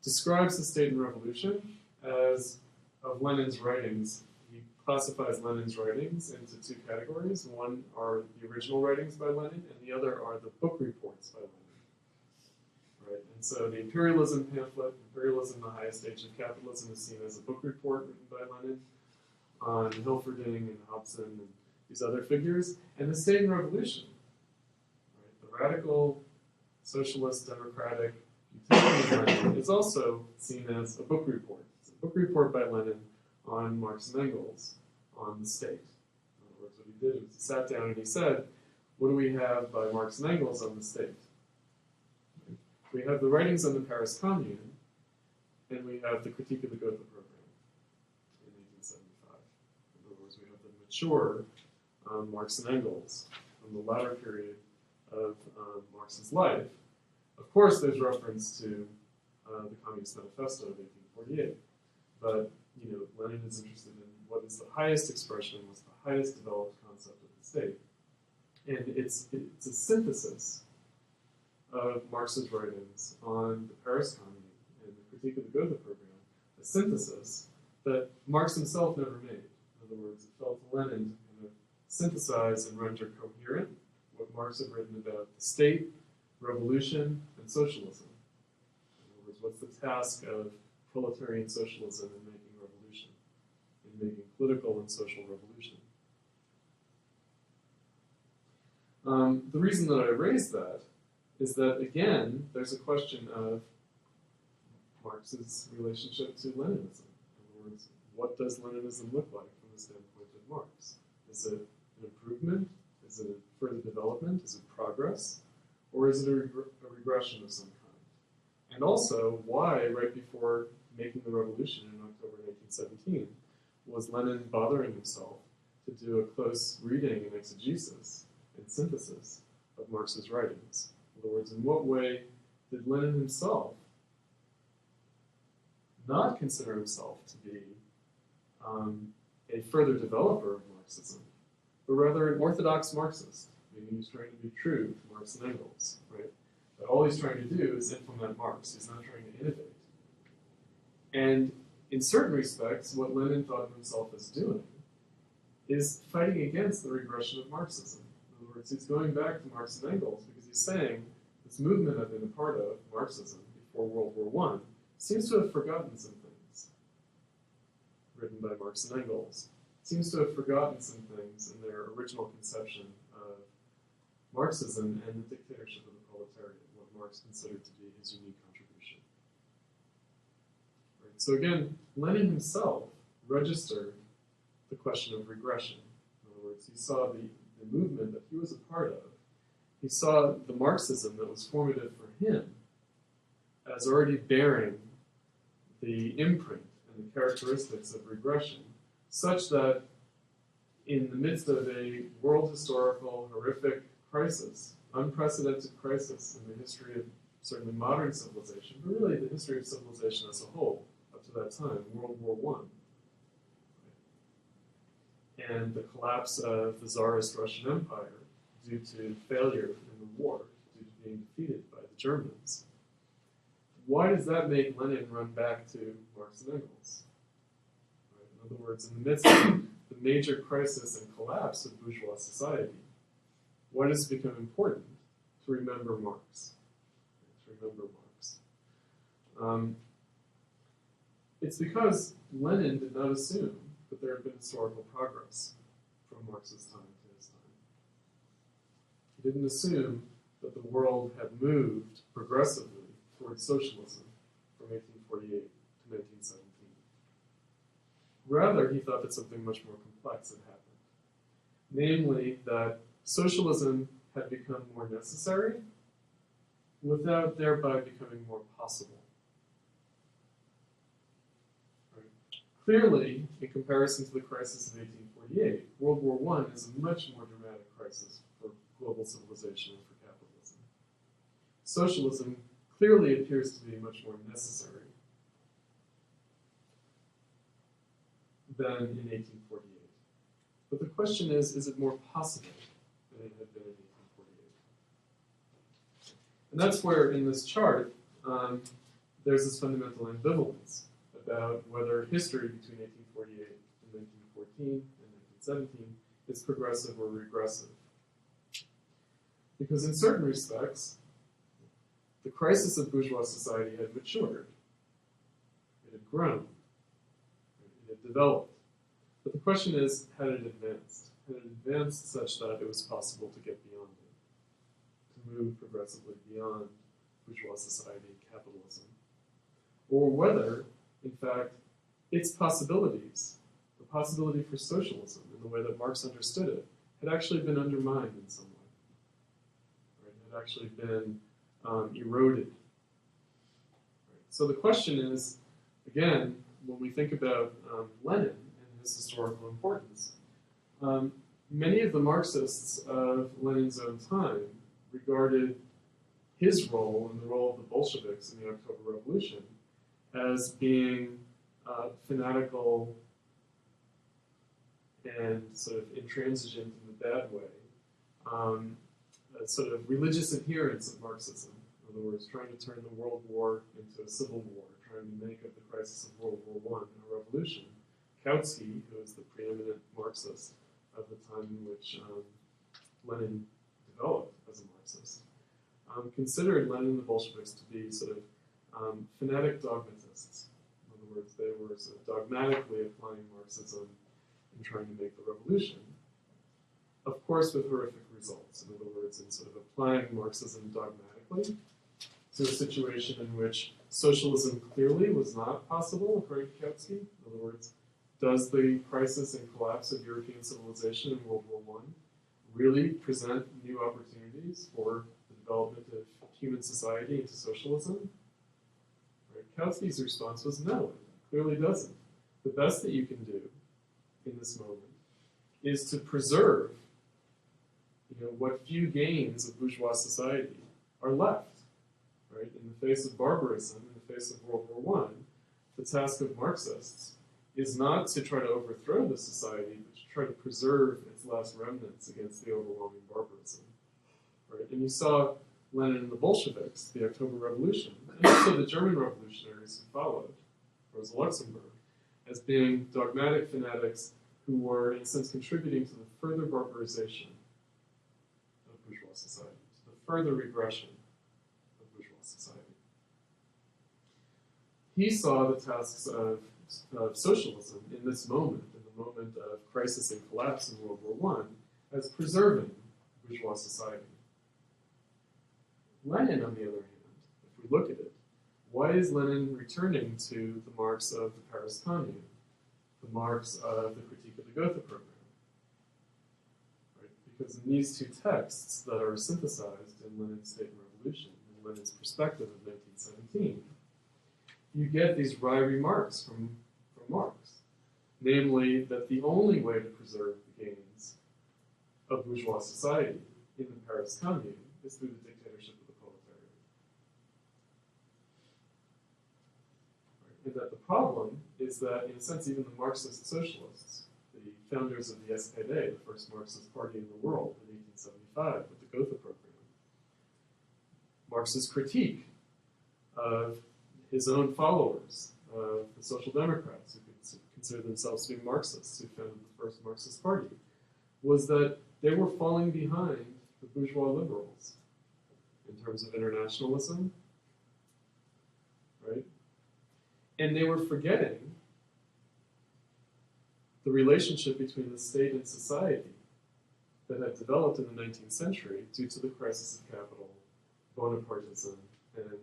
describes the State and Revolution as, of Lenin's writings, he classifies Lenin's writings into two categories. One are the original writings by Lenin, and the other are the book reports by Lenin. Right? And so the imperialism pamphlet, Imperialism, the Highest Stage of Capitalism, is seen as a book report written by Lenin on Hilferding and Hobson and these other figures. And the State and Revolution, right? The radical, socialist, democratic, utopian Lenin is also seen as a book report. It's a book report by Lenin on Marx and Engels, on the state. In other words, what he did was he sat down and he said, what do we have by Marx and Engels on the state? We have the writings on the Paris Commune, and we have the Critique of the Gotha Program in 1875. In other words, we have the mature Marx and Engels from the latter period of Marx's life. Of course, there's reference to the Communist Manifesto of 1848. But Lenin is interested in what is the highest expression, what's the highest developed concept of the state. And it's a synthesis of Marx's writings on the Paris Commune and the critique of the Gotha program, a synthesis that Marx himself never made. In other words, it fell to Lenin to kind of synthesize and render coherent what Marx had written about the state, revolution, and socialism. In other words, what's the task of proletarian socialism in making revolution, in making political and social revolution? The reason that I raised that is that, again, there's a question of Marx's relationship to Leninism. In other words, what does Leninism look like from the standpoint of Marx? Is it an improvement? Is it a further development? Is it progress? Or is it a regression of some kind? And also, why, right before making the revolution in October 1917, was Lenin bothering himself to do a close reading and exegesis and synthesis of Marx's writings? In other words, in what way did Lenin himself not consider himself to be a further developer of Marxism, but rather an orthodox Marxist, meaning he's trying to be true to Marx and Engels, right? But all he's trying to do is implement Marx. He's not trying to innovate. And in certain respects, what Lenin thought of himself as doing is fighting against the regression of Marxism. In other words, he's going back to Marx and Engels because he's saying this movement I've been a part of, Marxism, before World War I, seems to have forgotten some things written by Marx and Engels. Seems to have forgotten some things in their original conception of Marxism and the dictatorship of the proletariat, what Marx considered to be his unique contribution. Right. So again, Lenin himself registered the question of regression. In other words, he saw the movement that he was a part of. He saw the Marxism that was formative for him as already bearing the imprint and the characteristics of regression, such that in the midst of a world historical horrific crisis, unprecedented crisis in the history of certainly modern civilization, but really the history of civilization as a whole up to that time, World War I, and the collapse of the Tsarist Russian Empire due to failure in the war, due to being defeated by the Germans. Why does that make Lenin run back to Marx and Engels? Right? In other words, in the midst of the major crisis and collapse of bourgeois society, why does it become important to remember Marx? It's because Lenin did not assume that there had been historical progress from Marx's time to his time. He didn't assume that the world had moved progressively towards socialism from 1848 to 1917. Rather, he thought that something much more complex had happened. Namely, that socialism had become more necessary without thereby becoming more possible. Right. Clearly, in comparison to the crisis of 1848, World War I is a much more dramatic crisis for global civilization and for capitalism. Socialism clearly appears to be much more necessary than in 1848. But the question is it more possible than it had been in 1848? And that's where, in this chart, there's this fundamental ambivalence about whether history between 1848 and 1914 and 1917 is progressive or regressive. Because in certain respects, the crisis of bourgeois society had matured. It had grown. It had developed. But the question is, had it advanced? Had it advanced such that it was possible to get beyond it, to move progressively beyond bourgeois society and capitalism? Or whether, in fact, its possibilities, the possibility for socialism in the way that Marx understood it, had actually been undermined in some way. Right? It had actually been eroded. Right. So the question is, again, when we think about Lenin and his historical importance, many of the Marxists of Lenin's own time regarded his role and the role of the Bolsheviks in the October Revolution as being fanatical and sort of intransigent in a bad way, a sort of religious adherents of Marxism. In other words, trying to turn the World War into a civil war, trying to make of the crisis of World War I a revolution. Kautsky, who is the preeminent Marxist of the time in which Lenin developed as a Marxist, considered Lenin and the Bolsheviks to be sort of fanatic dogmatists. In other words, they were sort of dogmatically applying Marxism and trying to make the revolution, of course with horrific results. In other words, in sort of applying Marxism dogmatically to a situation in which socialism clearly was not possible, according to Kautsky. In other words, does the crisis and collapse of European civilization in World War I really present new opportunities for the development of human society into socialism? Right? Kautsky's response was no, it clearly doesn't. The best that you can do in this moment is to preserve, what few gains of bourgeois society are left. Right? In the face of barbarism, in the face of World War I, the task of Marxists is not to try to overthrow the society, but to try to preserve its last remnants against the overwhelming barbarism. Right? And you saw Lenin and the Bolsheviks, the October Revolution, and also the German revolutionaries who followed, Rosa Luxemburg, as being dogmatic fanatics who were, in a sense, contributing to the further barbarization of bourgeois society, to the further regression of bourgeois society. He saw the tasks of socialism in this moment, in the moment of crisis and collapse in World War I, as preserving bourgeois society. Lenin, on the other hand, if we look at it, why is Lenin returning to the Marx of the Paris Commune, the Marx of the Critique of the Gotha program? Right? Because in these two texts that are synthesized in Lenin's State and Revolution, in Lenin's perspective of 1917, you get these wry remarks from Marx, namely that the only way to preserve the gains of bourgeois society in the Paris Commune is through the dictatorship of the proletariat. Right? And that the problem is that, in a sense, even the Marxist socialists, the founders of the SPD, the first Marxist party in the world in 1875 with the Gotha program, Marx's critique of his own followers, the Social Democrats, who consider themselves to be Marxists, who founded the first Marxist party, was that they were falling behind the bourgeois liberals in terms of internationalism, right? And they were forgetting the relationship between the state and society that had developed in the 19th century due to the crisis of capital, Bonapartism, and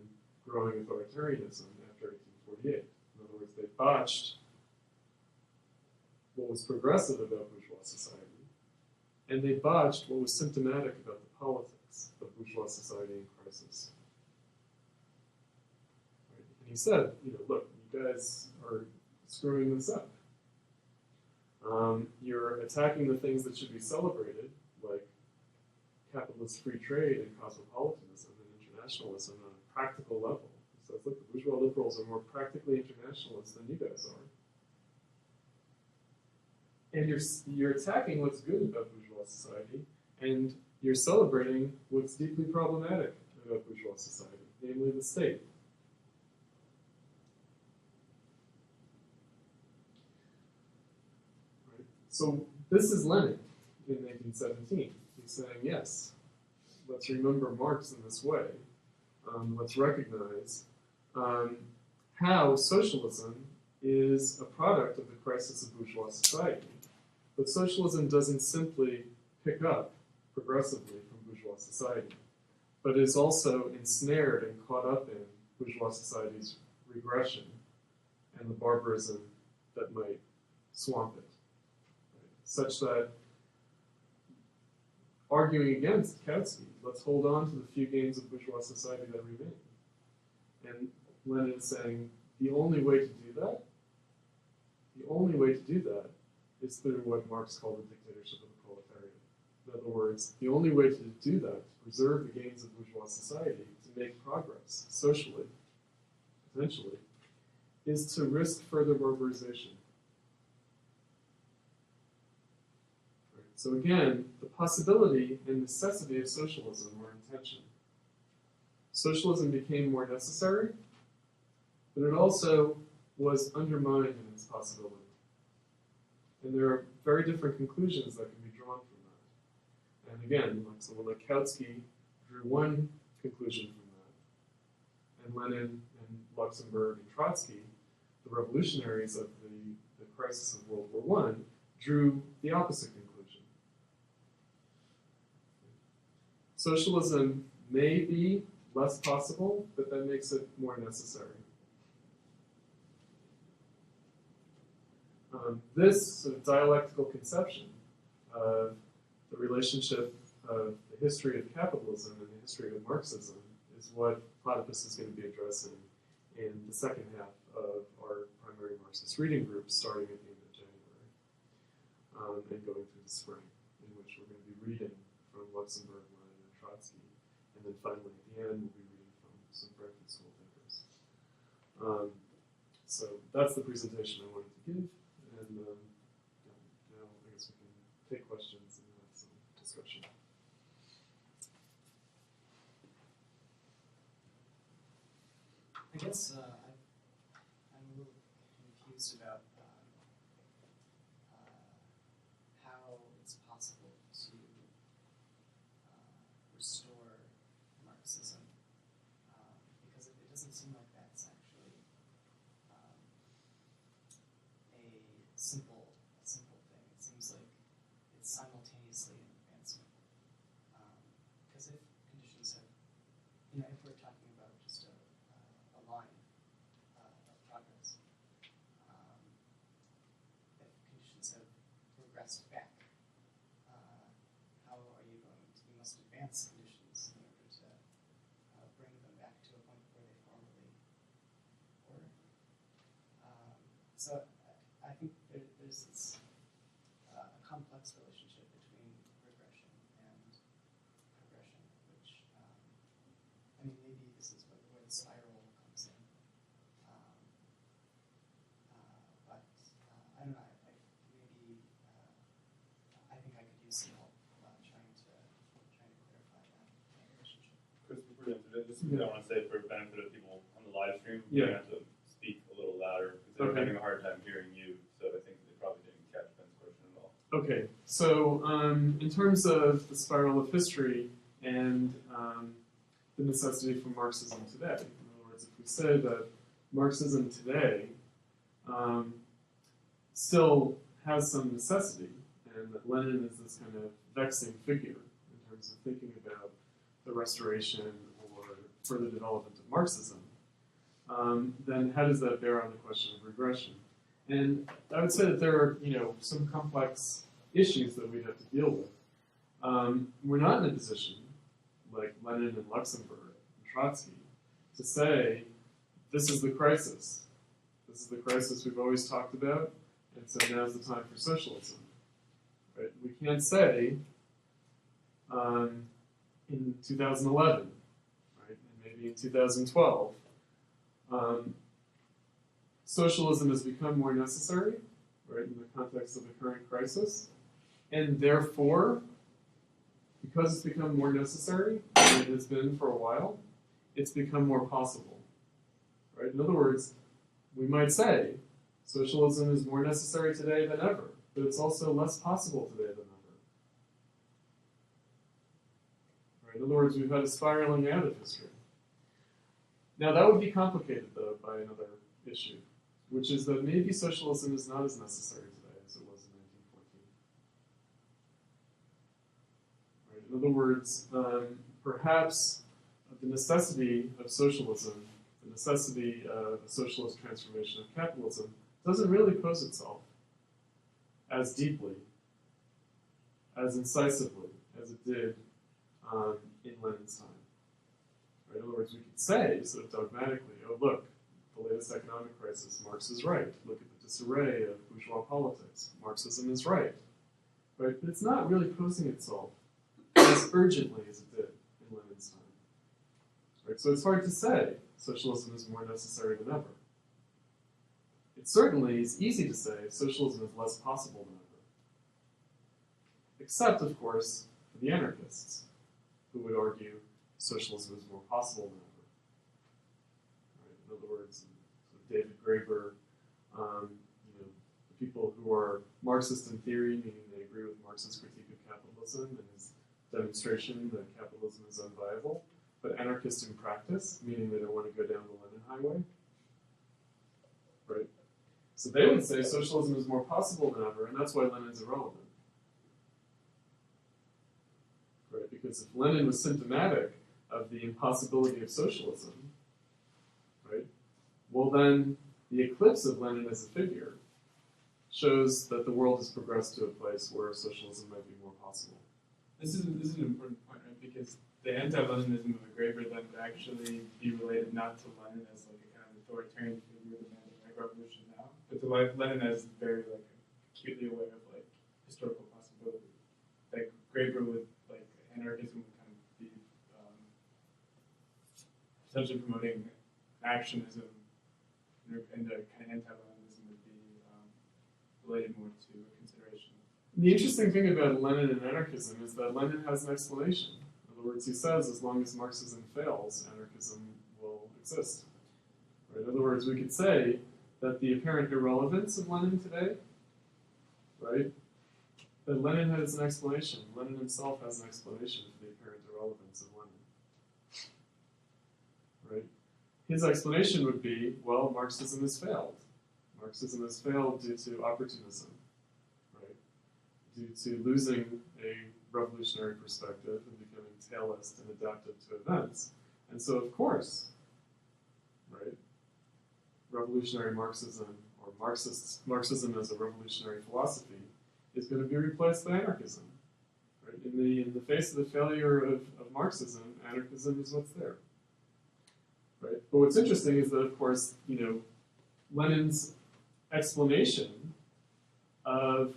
growing authoritarianism after 1848. In other words, they botched what was progressive about bourgeois society, and they botched what was symptomatic about the politics of bourgeois society in crisis. Right? And he said, look, you guys are screwing this up. You're attacking the things that should be celebrated, like capitalist free trade and cosmopolitanism and internationalism on a practical level. So it's like the bourgeois liberals are more practically internationalist than you guys are. And you're attacking what's good about bourgeois society, and you're celebrating what's deeply problematic about bourgeois society, namely the state. Right? So this is Lenin in 1917. He's saying, yes, let's remember Marx in this way. Let's recognize how socialism is a product of the crisis of bourgeois society. But socialism doesn't simply pick up progressively from bourgeois society, but is also ensnared and caught up in bourgeois society's regression and the barbarism that might swamp it. Right? Such that, arguing against Kautsky, let's hold on to the few gains of bourgeois society that remain. And Lenin is saying the only way to do that, is through what Marx called the dictatorship of the proletariat. In other words, the only way to do that, to preserve the gains of bourgeois society, to make progress socially, potentially, is to risk further barbarization. Right. So again, the possibility and necessity of socialism were in tension. Socialism became more necessary, but it also was undermined in its possibility. And there are very different conclusions that can be drawn from that. And again, like someone like Kautsky drew one conclusion from that. And Lenin and Luxemburg and Trotsky, the revolutionaries of the crisis of World War I, drew the opposite conclusion. Socialism may be less possible, but that makes it more necessary. This sort of dialectical conception of the relationship of the history of capitalism and the history of Marxism is what Platypus is going to be addressing in the second half of our primary Marxist reading group, starting at the end of January, and going through the spring, in which we're going to be reading from Luxemburg, Lenin, and Trotsky, and then finally at the end we'll be reading from some Frankfurt School thinkers. So that's the presentation I wanted to give, and now I guess we can take questions and have some discussion. I guess I'm a little confused about how it's possible to restore Marxism, because it doesn't seem like that's actually a simple thing. It seems like it's simultaneously an advancement. Because if conditions have, if we're talking about just a line of progress, if conditions have regressed back, how are you going to, you must advance conditions in order to bring them back to a point where they formerly were. So I think there's this a complex relationship between regression and progression, which, maybe this is where the spiral comes in. But I don't know, I think I could use some help trying to clarify that relationship. Chris, before you answer that, just I want to say for the benefit of people on the live stream, Yeah. you have to speak a little louder because they're having a hard time hearing you. So I think they probably didn't catch Ben's question at all. Okay, so in terms of the spiral of history and the necessity for Marxism today, in other words, if we say that Marxism today still has some necessity, and that Lenin is this kind of vexing figure in terms of thinking about the restoration or further development of Marxism, then how does that bear on the question of regression? And I would say that there are, some complex issues that we'd have to deal with. We're not in a position, like Lenin and Luxemburg and Trotsky, to say, this is the crisis. This is the crisis we've always talked about, and so now's the time for socialism. Right? We can't say, in 2011, right, and maybe in 2012, socialism has become more necessary, right, in the context of the current crisis, and therefore, because it's become more necessary than it has been for a while, it's become more possible, right? In other words, we might say socialism is more necessary today than ever, but it's also less possible today than ever. Right? In other words, we've had a spiraling out of history. Now that would be complicated, though, by another issue, which is that maybe socialism is not as necessary today as it was in 1914. Right? In other words, perhaps the necessity of socialism, the necessity of a socialist transformation of capitalism, doesn't really pose itself as deeply, as incisively as it did in Lenin's time. Right? In other words, we could say, sort of dogmatically, oh look, the latest economic crisis, Marx is right. Look at the disarray of bourgeois politics. Marxism is right. Right? But it's not really posing itself as urgently as it did in Lenin's time. Right? So it's hard to say socialism is more necessary than ever. It certainly is easy to say socialism is less possible than ever. Except, of course, for the anarchists, who would argue socialism is more possible than ever. Right? In other words, sort of David Graeber, the people who are Marxist in theory, meaning they agree with Marx's critique of capitalism and his demonstration that capitalism is unviable, but anarchist in practice, meaning they don't want to go down the Lenin highway. Right? So they would say socialism is more possible than ever, and that's why Lenin's irrelevant. Right? Because if Lenin was symptomatic of the impossibility of socialism, right, well then the eclipse of Lenin as a figure shows that the world has progressed to a place where socialism might be more possible. This is an important point, right? Because the anti-Leninism of a Graeber then would actually be related not to Lenin as like a kind of authoritarian figure of the Bolshevik Revolution now, but to Lenin as very like acutely aware of like historical possibility. Like Graeber would like anarchism would kind of be essentially promoting actionism, and the kind of anti-Leninism would be related more to a consideration. The interesting thing about Lenin and anarchism is that Lenin has an explanation. In other words, he says as long as Marxism fails, anarchism will exist. Right? In other words, we could say that the apparent irrelevance of Lenin today, right, that Lenin has an explanation. Lenin himself has an explanation for the apparent irrelevance of Lenin. Right? His explanation would be, well, Marxism has failed. Marxism has failed due to opportunism, right? Due to losing a revolutionary perspective and becoming tailist and adaptive to events. And so, of course, right, revolutionary Marxism, or Marxism as a revolutionary philosophy, is going to be replaced by anarchism. Right? In the face of the failure of Marxism, anarchism is what's there. Right? But what's interesting is that, of course, Lenin's explanation of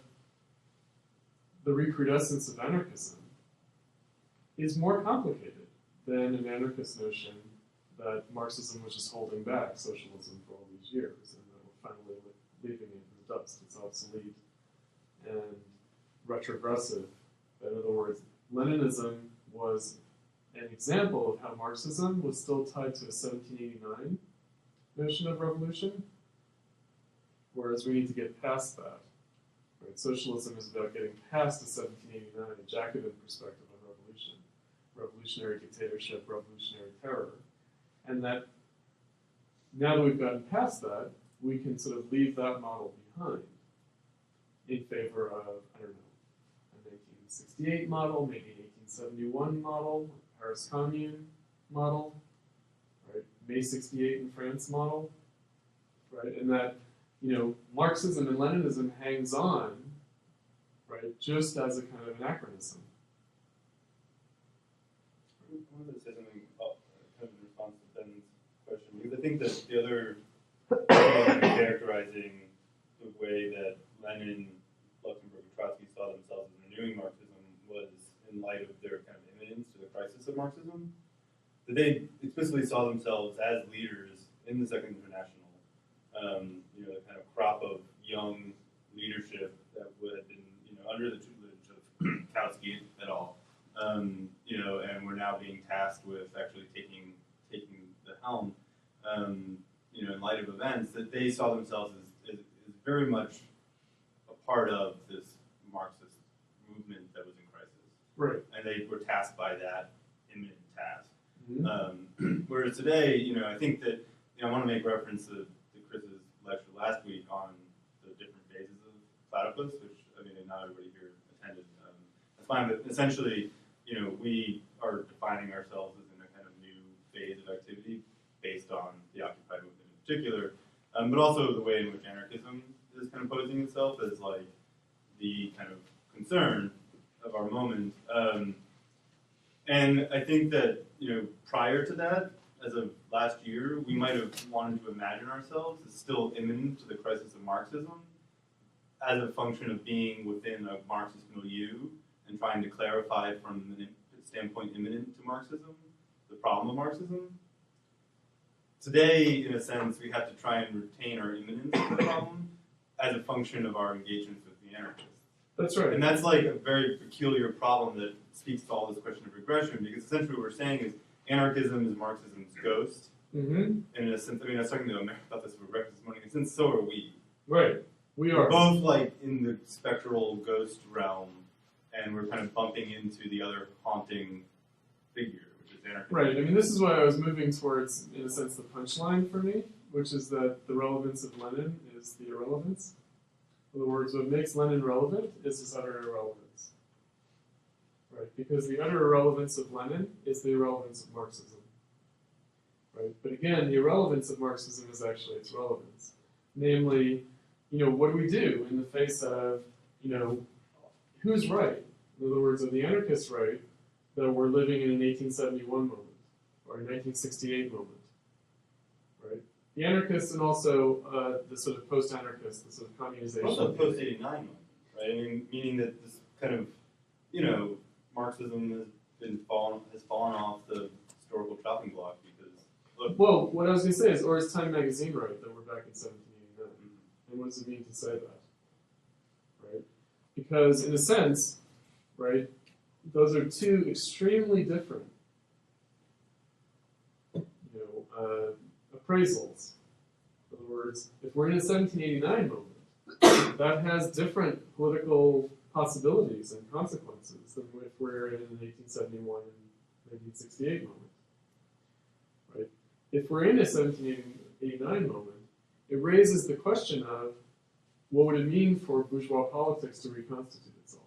the recrudescence of anarchism is more complicated than an anarchist notion that Marxism was just holding back socialism for all these years and that we're finally leaving it in the dust. It's obsolete and retrogressive. In other words, Leninism was an example of how Marxism was still tied to a 1789 notion of revolution, whereas we need to get past that. Right? Socialism is about getting past the 1789, a Jacobin perspective on revolution, revolutionary dictatorship, revolutionary terror, and that now that we've gotten past that, we can sort of leave that model behind in favor of, I don't know, a 1968 model, maybe an 1871 model, Paris Commune model, right? May 68 in France model, right? And that, Marxism and Leninism hangs on, right, just as a kind of anachronism. I wanted to say something about, kind of in response to Ben's question, because I think that the other way of characterizing the way that Lenin, Luxemburg, and Trotsky saw themselves as renewing Marxism was in light of their kind of imminence to the crisis of Marxism. That they explicitly saw themselves as leaders in the Second International. The kind of crop of young leadership that had been, under the tutelage of Kautsky et al. And we're now being tasked with actually taking the helm. In light of events, that they saw themselves as very much a part of this Marxist movement that was in crisis. Right. And they were tasked by that imminent task. Mm-hmm. Whereas today, I think that I want to make reference to Chris's lecture last week on the different phases of Platypus, which not everybody here attended. That's fine, but essentially, we are defining ourselves as in a kind of new phase of activity based on the Occupy movement in particular, but also the way in which anarchism is kind of posing itself as like the kind of concern of our moment. And I think that, prior to that, as of last year, we might have wanted to imagine ourselves as still imminent to the crisis of Marxism as a function of being within a Marxist milieu and trying to clarify from the standpoint imminent to Marxism the problem of Marxism. Today, in a sense, we have to try and retain our immanence of the problem as a function of our engagements with the anarchists. That's right. And that's like a very peculiar problem that speaks to all this question of regression, because essentially what we're saying is anarchism is Marxism's ghost. Mm-hmm. And in a sense, I mean, I was talking to America about this for breakfast this morning, and since so are we. Right. We We're are. both like in the spectral ghost realm, and we're kind of bumping into the other haunting figure, which is anarchism. Right. I mean, this is why I was moving towards, in a sense, the punchline for me, which is that the relevance of Lenin is the irrelevance. In other words, what makes Lenin relevant is his utter irrelevance. Right? Because the utter irrelevance of Lenin is the irrelevance of Marxism. Right? But again, the irrelevance of Marxism is actually its relevance. Namely, what do we do in the face of, who's right? In other words, are the anarchists right that we're living in an 1871 moment or a 1968 moment? Right? The anarchists and also the sort of post-anarchists, the sort of communization. Also post-89 moment, right? I mean, meaning that this kind of, Marxism has fallen off the historical chopping block because, look. Well, what I was going to say is, or is Time Magazine right that we're back in 1789? And what does it mean to say that? Right? Because in a sense, right, those are two extremely different, appraisals. In other words, if we're in a 1789 moment, that has different political possibilities and consequences than if we're in an 1871 and 1968 moment. Right? If we're in a 1789 moment, it raises the question of what would it mean for bourgeois politics to reconstitute itself?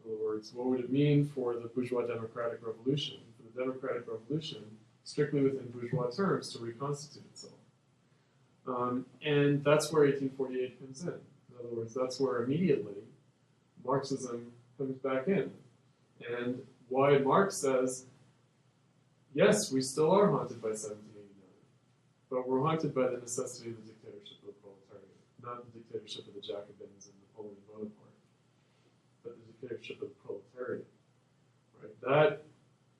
In other words, what would it mean for the bourgeois democratic revolution, for the democratic revolution, strictly within bourgeois terms, to reconstitute itself? And that's where 1848 comes in. In other words, that's where immediately Marxism comes back in. And why Marx says, yes, we still are haunted by 1789, but we're haunted by the necessity of the dictatorship of the proletariat, not the dictatorship of the Jacobins and Napoleon Bonaparte, but the dictatorship of the proletariat. Right? That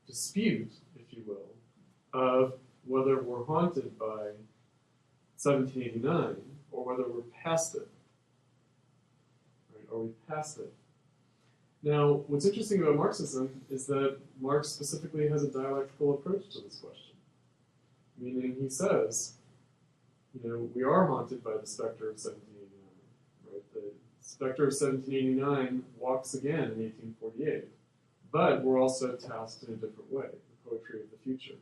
dispute, if you will, of whether we're haunted by 1789 or whether we're past it. Right? Are we past it? Now, what's interesting about Marxism is that Marx specifically has a dialectical approach to this question. Meaning he says, we are haunted by the specter of 1789. Right? The specter of 1789 walks again in 1848. But we're also tasked in a different way, the poetry of the future.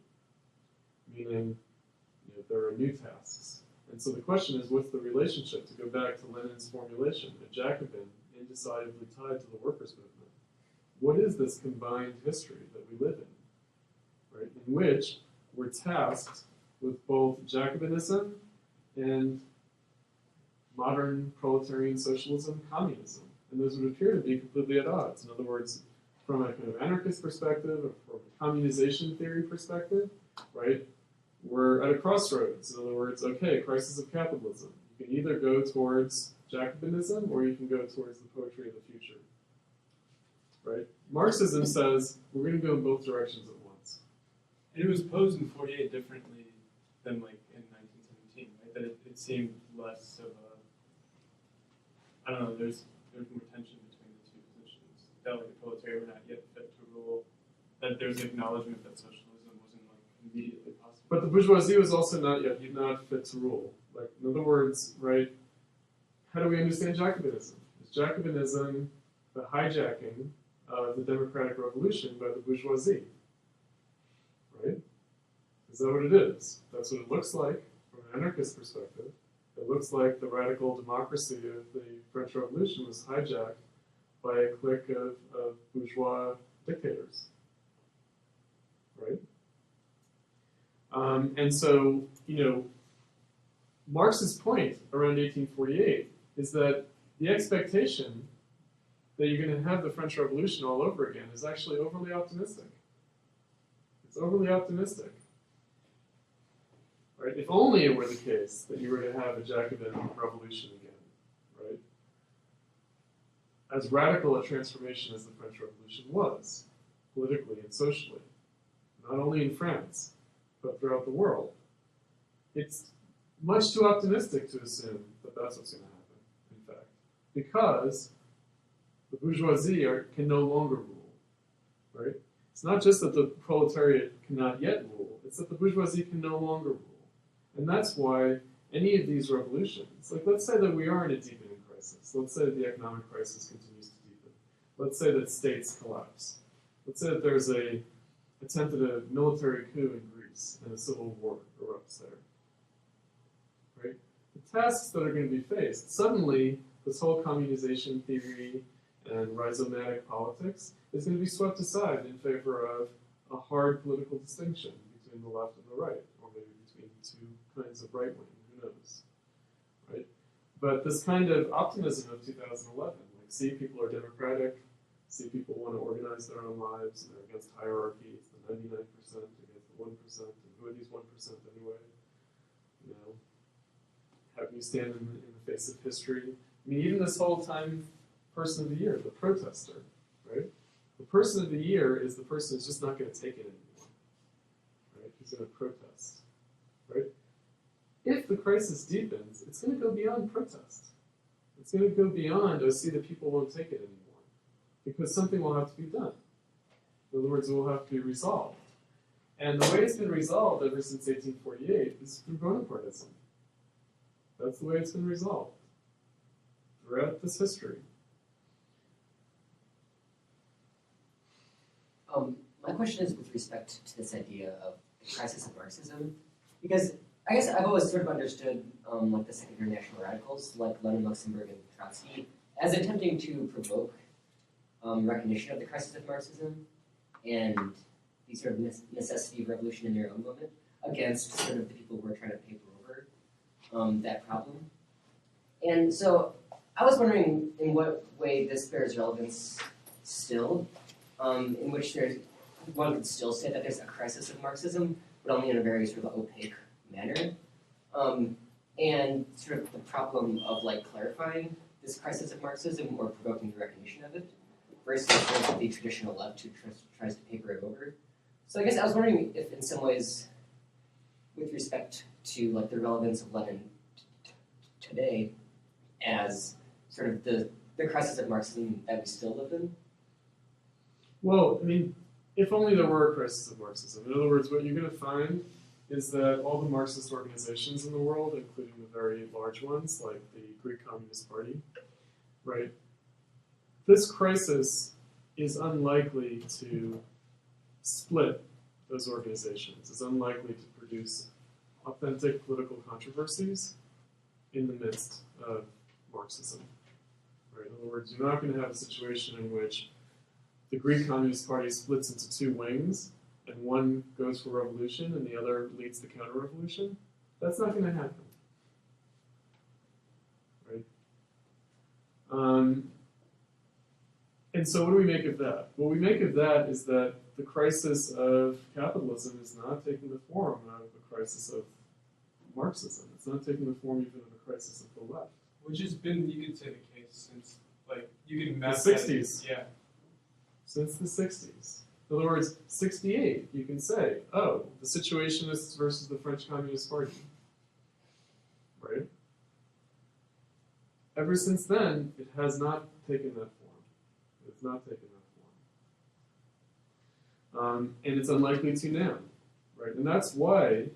Meaning, there are new tasks. And so the question is, what's the relationship, to go back to Lenin's formulation, a Jacobin indecidably tied to the workers' movement? What is this combined history that we live in, right? In which we're tasked with both Jacobinism and modern proletarian socialism, communism. And those would appear to be completely at odds. In other words, from a kind of anarchist perspective, or from a communization theory perspective, right? We're at a crossroads. In other words, okay, crisis of capitalism. You can either go towards Jacobinism or you can go towards the poetry of the future. Right? Marxism says we're going to go in both directions at once. It was posed in 48 differently than like in 1917, right? That it seemed less of a, I don't know, there's more tension between the two positions. That like the proletariat were not yet fit to rule, that there's acknowledgement that socialism wasn't like immediately possible. But the bourgeoisie was also not fit to rule. Like, in other words, right, how do we understand Jacobinism? Is Jacobinism the hijacking of the democratic revolution by the bourgeoisie? Right? Is that what it is? That's what it looks like from an anarchist perspective. It looks like the radical democracy of the French Revolution was hijacked by a clique of bourgeois dictators. Right? And so, Marx's point around 1848 is that the expectation that you're going to have the French Revolution all over again is actually overly optimistic. It's overly optimistic. Right? If only it were the case that you were to have a Jacobin revolution again, right? As radical a transformation as the French Revolution was, politically and socially. not only in France, but throughout the world. It's much too optimistic to assume that that's what's going to happen, in fact, because the bourgeoisie can no longer rule, right? It's not just that the proletariat cannot yet rule, it's that the bourgeoisie can no longer rule. And that's why any of these revolutions, like let's say that we are in a deepening crisis, let's say that the economic crisis continues to deepen, let's say that states collapse, let's say that there's a tentative military coup in Greece and a civil war erupts there, right? The tasks that are going to be faced, suddenly this whole communization theory and rhizomatic politics is going to be swept aside in favor of a hard political distinction between the left and the right, or maybe between two kinds of right wing, who knows, right? But this kind of optimism of 2011, like see people are democratic, see people want to organize their own lives, and they're against hierarchy, it's the 99% against the 1%, and who are these 1% anyway? You know, how can you stand in the face of history? I mean, even this whole time, person of the year, the protester, right? The person of the year is the person who's just not going to take it anymore, right? Who's going to protest, right? If the crisis deepens, it's going to go beyond protest. It's going to go beyond, oh, see, the people won't take it anymore, because something will have to be done. In other words, it will have to be resolved. And the way it's been resolved ever since 1848 is through Bonapartism. That's the way it's been resolved throughout this history. My question is with respect to this idea of the crisis of Marxism, because I guess I've always sort of understood like the second international radicals, like Lenin, Luxemburg, and Trotsky, as attempting to provoke recognition of the crisis of Marxism and the sort of necessity of revolution in their own moment against sort of the people who are trying to paper over that problem. And so I was wondering in what way this bears relevance still, in which one could still say that there's a crisis of Marxism, but only in a very sort of opaque manner. And sort of the problem of like clarifying this crisis of Marxism or provoking the recognition of it versus sort of the traditional left who tries to paper it over. So I guess I was wondering if in some ways, with respect to like the relevance of Lenin today as sort of the crisis of Marxism that we still live in. Well, I mean, if only there were a crisis of Marxism. In other words, what you're going to find is that all the Marxist organizations in the world, including the very large ones like the Greek Communist Party, right? This crisis is unlikely to split those organizations. It's unlikely to produce authentic political controversies in the midst of Marxism. Right? In other words, you're not going to have a situation in which the Greek Communist Party splits into two wings, and one goes for revolution and the other leads the counter-revolution. That's not going to happen. Right? And so what do we make of that? What we make of that is that the crisis of capitalism is not taking the form of a crisis of Marxism. It's not taking the form even of a crisis of the left. Which has been, you could say, the case since, like, you can The map 60s. that. Yeah. Since the 60s. In other words, 68, you can say, oh, the Situationists versus the French Communist Party. Right? Ever since then, it has not taken that form. It's not taken that form. And it's unlikely to now. Right? And that's why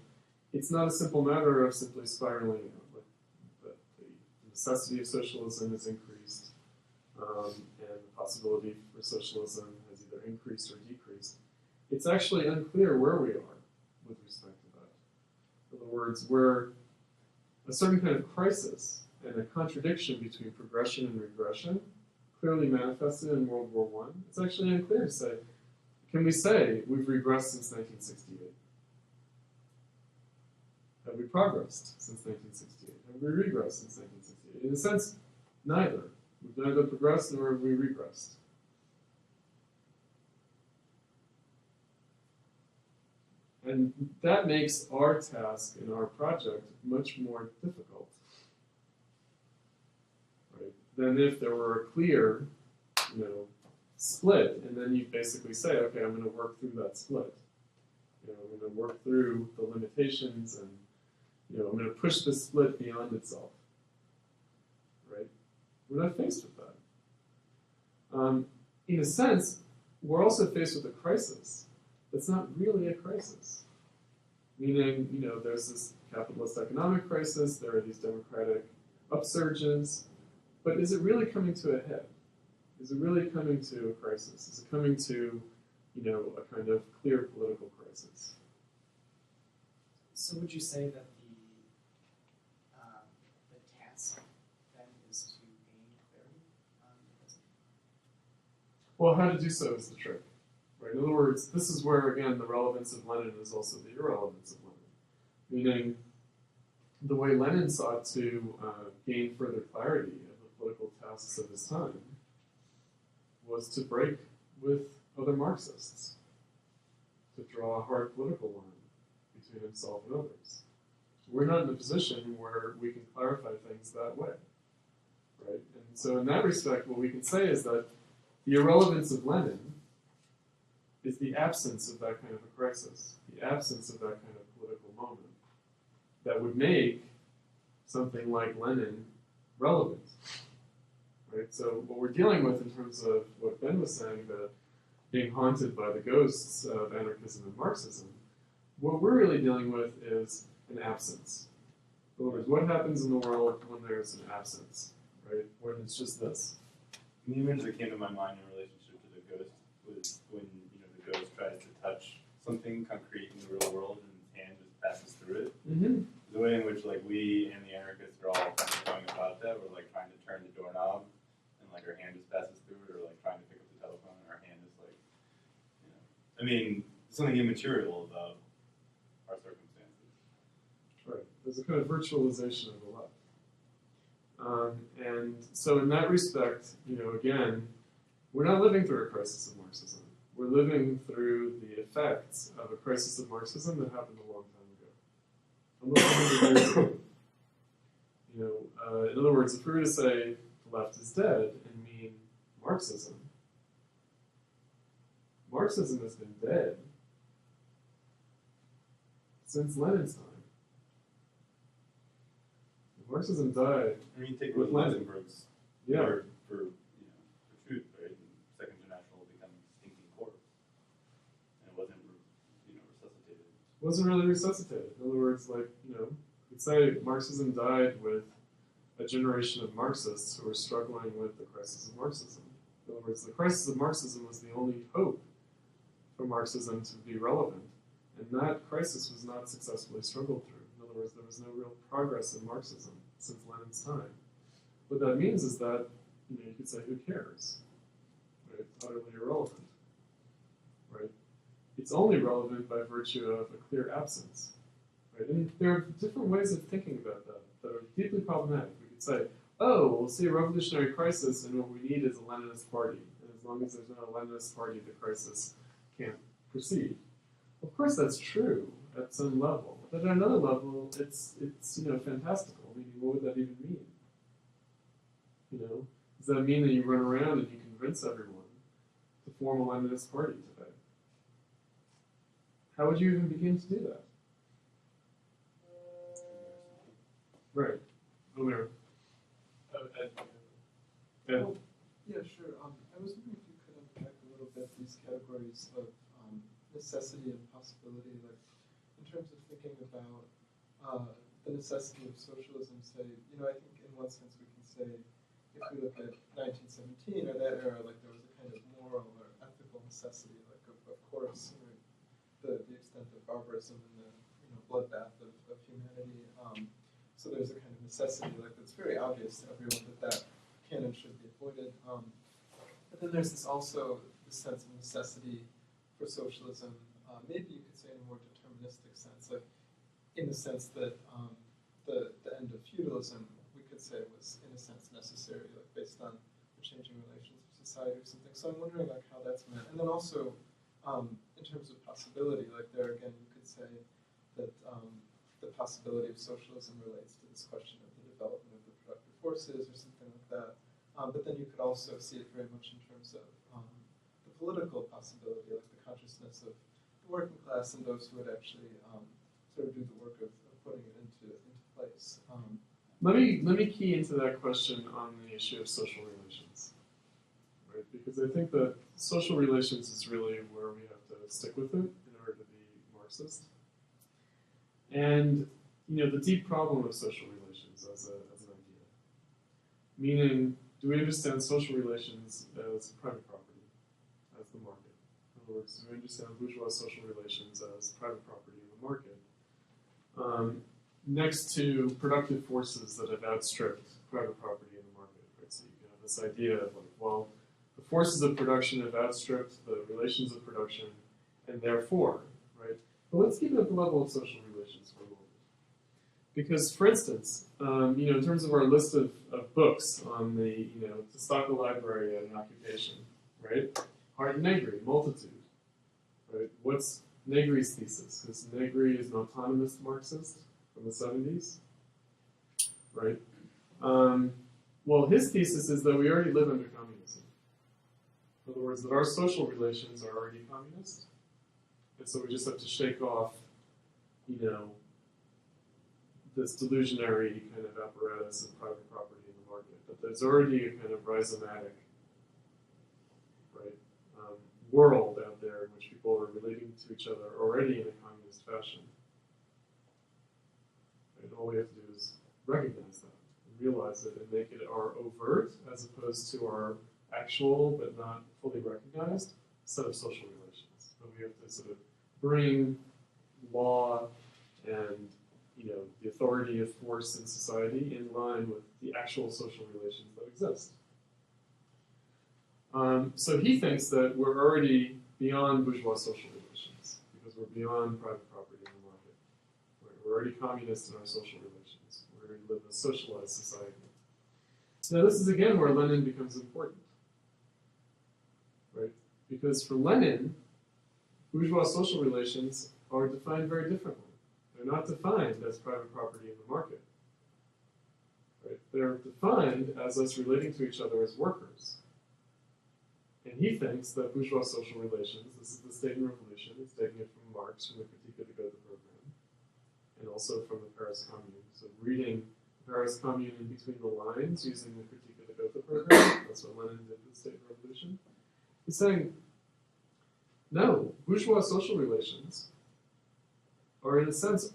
it's not a simple matter of simply spiraling out. Like the necessity of socialism has increased, and the possibility for socialism has either increased or decreased. It's actually unclear where we are with respect to that. In other words, we're a certain kind of crisis and a contradiction between progression and regression clearly manifested in World War I. It's actually unclear to say, can we say we've regressed since 1968? Have we progressed since 1968? Have we regressed since 1968? In a sense, neither. We've neither progressed nor have we regressed. And that makes our task and our project much more difficult, right, than if there were a clear, split, and then you basically say, okay, I'm going to work through that split. I'm going to work through the limitations, and I'm going to push the split beyond itself. Right? We're not faced with that. In a sense, we're also faced with a crisis that's not really a crisis. Meaning, there's this capitalist economic crisis, there are these democratic upsurges, but is it really coming to a head? Is it really coming to a crisis? Is it coming to, a kind of clear political crisis? So would you say that the task then is to gain clarity on the present? Well, how to do so is the trick. Right? In other words, this is where, again, the relevance of Lenin is also the irrelevance of Lenin. Meaning, the way Lenin sought to gain further clarity of the political tasks of his time was to break with other Marxists, to draw a hard political line between himself and others. We're not in a position where we can clarify things that way. Right? And so in that respect, what we can say is that the irrelevance of Lenin is the absence of that kind of a crisis, the absence of that kind of political moment that would make something like Lenin relevant. Right? So what we're dealing with in terms of what Ben was saying, about being haunted by the ghosts of anarchism and Marxism, what we're really dealing with is an absence. In other words, what happens in the world when there's an absence, right? When it's just this. The image that came to my mind in relationship to the ghost was when the ghost tries to touch something concrete in the real world and his hand just passes through it. Mm-hmm. The way in which we and the anarchists are all kind of going about that, we're trying to turn the doorknob and our hand just passes through it, or trying to pick up the telephone and our hand is I mean, something immaterial about our circumstances. Right. There's a kind of virtualization of the left. And so in that respect, again, we're not living through a crisis of Marxism. We're living through the effects of a crisis of Marxism that happened a long time ago. Almost 100 years ago. In other words, if we were to say the left is dead and mean Marxism has been dead since Lenin's time. Marxism died. I mean, take with Lenin. Luxemburg's Yeah. word for truth, right? And Second International becoming a stinking corpse, and it wasn't resuscitated. It wasn't really resuscitated. In other words, you'd say Marxism died with a generation of Marxists who were struggling with the crisis of Marxism. In other words, the crisis of Marxism was the only hope for Marxism to be relevant, and that crisis was not successfully struggled through. In other words, there was no real progress in Marxism since Lenin's time. What that means is that, you could say, who cares? Right? It's utterly irrelevant. Right? It's only relevant by virtue of a clear absence. Right? And there are different ways of thinking about that that are deeply problematic. We could say, we'll see a revolutionary crisis, and what we need is a Leninist party. And as long as there's not a Leninist party, the crisis can't proceed. Of course, that's true at some level, but at another level, it's fantastical. Meaning, what would that even mean? Does that mean that you run around and you convince everyone to form a Leninist party today? How would you even begin to do that? Right. Omer. Yeah, sure. I was wondering if you could unpack a little bit these categories of necessity and possibility, in terms of thinking about the necessity of socialism. Say, I think in one sense we can say, if we look at 1917 or that era, there was a kind of moral or ethical necessity, of course, the extent of barbarism and the bloodbath of humanity. So there's a kind of necessity, that's very obvious to everyone that can and should be avoided. But then there's also this sense of necessity for socialism. Maybe you could say in a more deterministic sense, in the sense that the end of feudalism, we could say was in a sense necessary, based on the changing relations of society or something. So I'm wondering how that's meant. And then also in terms of possibility, there again you could say that the possibility of socialism relates to this question of the development of the productive forces or something like that. But then you could also see it very much in terms of the political possibility, the consciousness of working class and those who would actually sort of do the work of putting it into place. Let me key into that question on the issue of social relations, right? Because I think that social relations is really where we have to stick with it in order to be Marxist. And the deep problem of social relations as an idea, meaning, do we understand social relations as private property, as the market? In other words, do we understand bourgeois social relations as private property in the market? Next to productive forces that have outstripped private property in the market, right? So you can have this idea of like, well, the forces of production have outstripped the relations of production, and therefore, right? But let's keep it at the level of social relations for a moment. Because, for instance, in terms of our list of books on the, to stock a library at an occupation, right? Hart Negri, multitude, right? What's Negri's thesis? Because Negri is an autonomist Marxist from the 70s, right? Well, his thesis is that we already live under communism. In other words, that our social relations are already communist, and so we just have to shake off, this delusionary kind of apparatus of private property in the market. That there's already a kind of rhizomatic, right, world out there in which people are relating to each other already in a communist fashion. And all we have to do is recognize that, and realize it, and make it our overt, as opposed to our actual but not fully recognized set of social relations. So we have to sort of bring law and the authority of force in society in line with the actual social relations that exist. So he thinks that we're already beyond bourgeois social relations because we're beyond private property in the market. We're already communist in our social relations. We're going to live in a socialized society. Now this is again where Lenin becomes important, right? Because for Lenin, bourgeois social relations are defined very differently. They're not defined as private property in the market. Right? They're defined as us relating to each other as workers. And he thinks that bourgeois social relations, this is the State and Revolution, he's taking it from Marx, from the Critique of the Gotha program, and also from the Paris Commune. So reading the Paris Commune in between the lines using the Critique of the Gotha program, that's what Lenin did with the State and Revolution. He's saying, no, bourgeois social relations are in a sense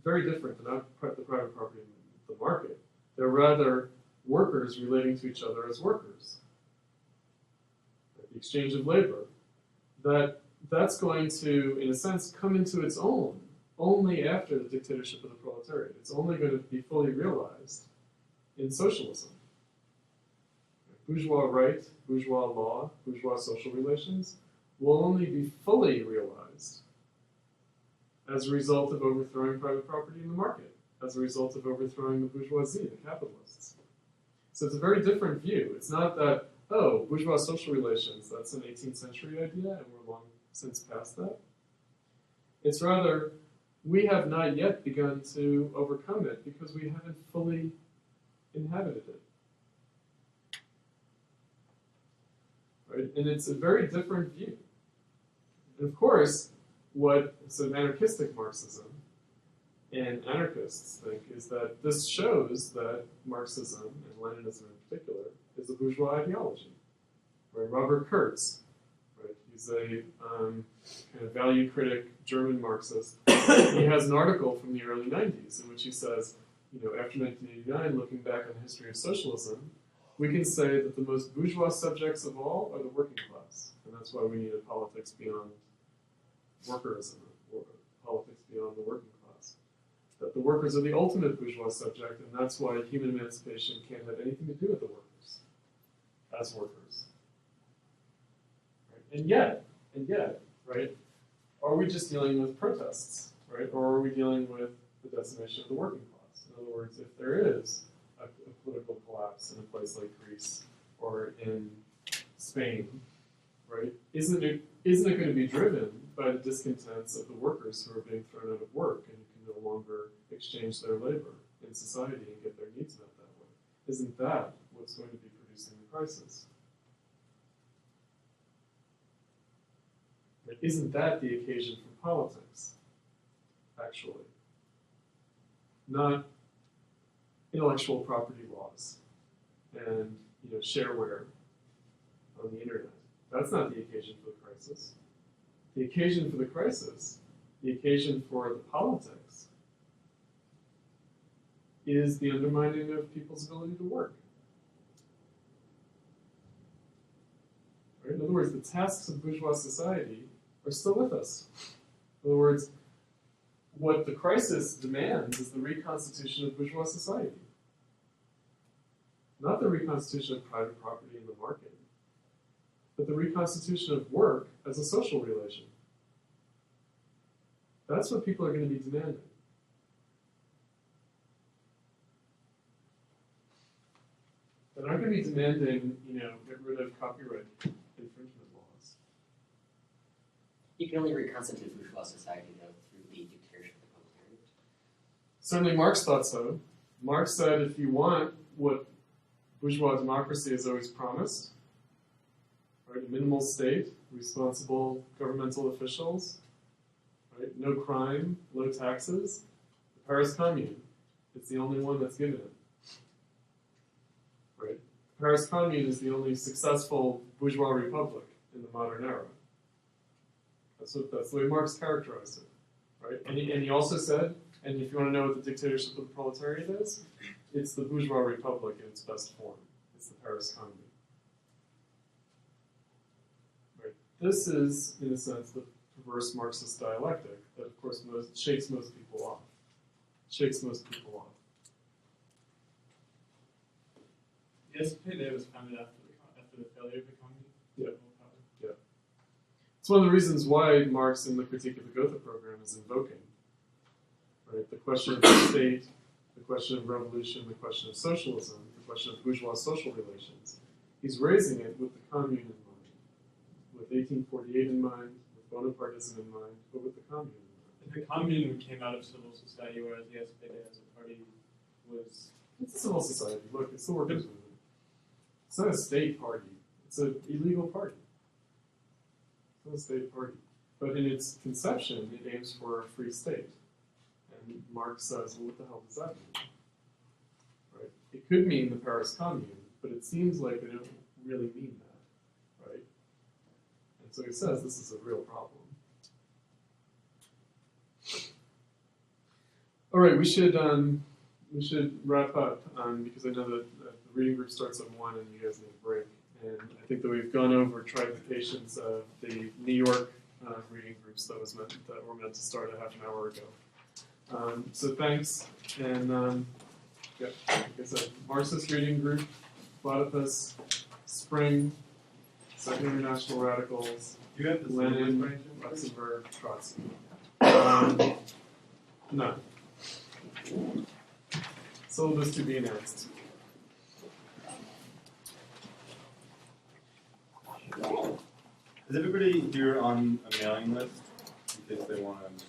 very different than the private property in the market. They're rather workers relating to each other as workers. The exchange of labor. That's going to, in a sense, come into its own only after the dictatorship of the proletariat. It's only going to be fully realized in socialism. Bourgeois right, bourgeois law, bourgeois social relations will only be fully realized as a result of overthrowing private property in the market, as a result of overthrowing the bourgeoisie, the capitalists. So it's a very different view. It's not that, oh, bourgeois social relations, that's an 18th century idea, and we're long since past that. It's rather, we have not yet begun to overcome it because we haven't fully inhabited it. Right? And it's a very different view. And of course, what sort of anarchistic Marxism and anarchists think is that this shows that Marxism, and Leninism in particular, is a bourgeois ideology. Right? Robert Kurtz, right? He's a kind of value critic German Marxist. He has an article from the early 90s in which he says, after 1989, looking back on the history of socialism, we can say that the most bourgeois subjects of all are the working class. And that's why we need a politics beyond workerism, or politics beyond the working class. That the workers are the ultimate bourgeois subject, and that's why human emancipation can't have anything to do with the workers, as workers. Right? And yet, right, are we just dealing with protests, right, or are we dealing with the decimation of the working class? In other words, if there is a political collapse in a place like Greece or in Spain, right, isn't it going to be driven by the discontents of the workers who are being thrown out of work and who can no longer exchange their labor in society and get their needs met that way? Isn't that what's going to be producing the crisis? But isn't that the occasion for politics, actually? Not intellectual property laws and shareware on the internet. That's not the occasion for the crisis. The occasion for the crisis, the occasion for the politics, is the undermining of people's ability to work. Right? In other words, the tasks of bourgeois society are still with us. In other words, what the crisis demands is the reconstitution of bourgeois society. Not the reconstitution of private property in the market, but the reconstitution of work as a social relation. That's what people are going to be demanding. They're not going to be demanding, get rid of copyright infringement laws. You can only reconstitute bourgeois society, though, through the dictatorship of the proletariat. Certainly Marx thought so. Marx said if you want what bourgeois democracy has always promised, right, a minimal state, responsible governmental officials, right, no crime, low taxes, the Paris Commune, it's the only one that's given it. Right? The Paris Commune is the only successful bourgeois republic in the modern era. That's the way Marx characterized it. Right? And he also said, and if you want to know what the dictatorship of the proletariat is, it's the bourgeois republic in its best form. It's the Paris Commune. Right? This is, in a sense, the perverse Marxist dialectic that, of course, shakes most people off. Shakes most people off. The SPD was founded after the failure of the commune. Yeah. Yeah. It's one of the reasons why Marx, in the Critique of the Gotha program, is invoking, right, the question of the state, the question of revolution, the question of socialism, the question of bourgeois social relations. He's raising it with the commune in mind, with 1848 in mind, with Bonapartism in mind, but with the commune in mind. The commune came out of civil society, whereas the SPD as a party was... It's a civil society. Look, it's the workers' movement. It's not a state party. It's an illegal party. It's not a state party. But in its conception, it aims for a free state. And Marx says, well, what the hell does that mean? Right? It could mean the Paris Commune, but it seems like they don't really mean that. Right? And so he says this is a real problem. All right, we should wrap up because I know that the reading group starts at 1 and you guys need a break. And I think that we've gone over, tried the patience of the New York reading groups that were meant to start a half an hour ago. So thanks, and yeah, like I said, Marxist reading group, Platypus, Spring, Second International Radicals, You have the Lenin, Luxemburg, Trotsky. None. Syllabus to be announced. Is everybody here on a mailing list in case they want to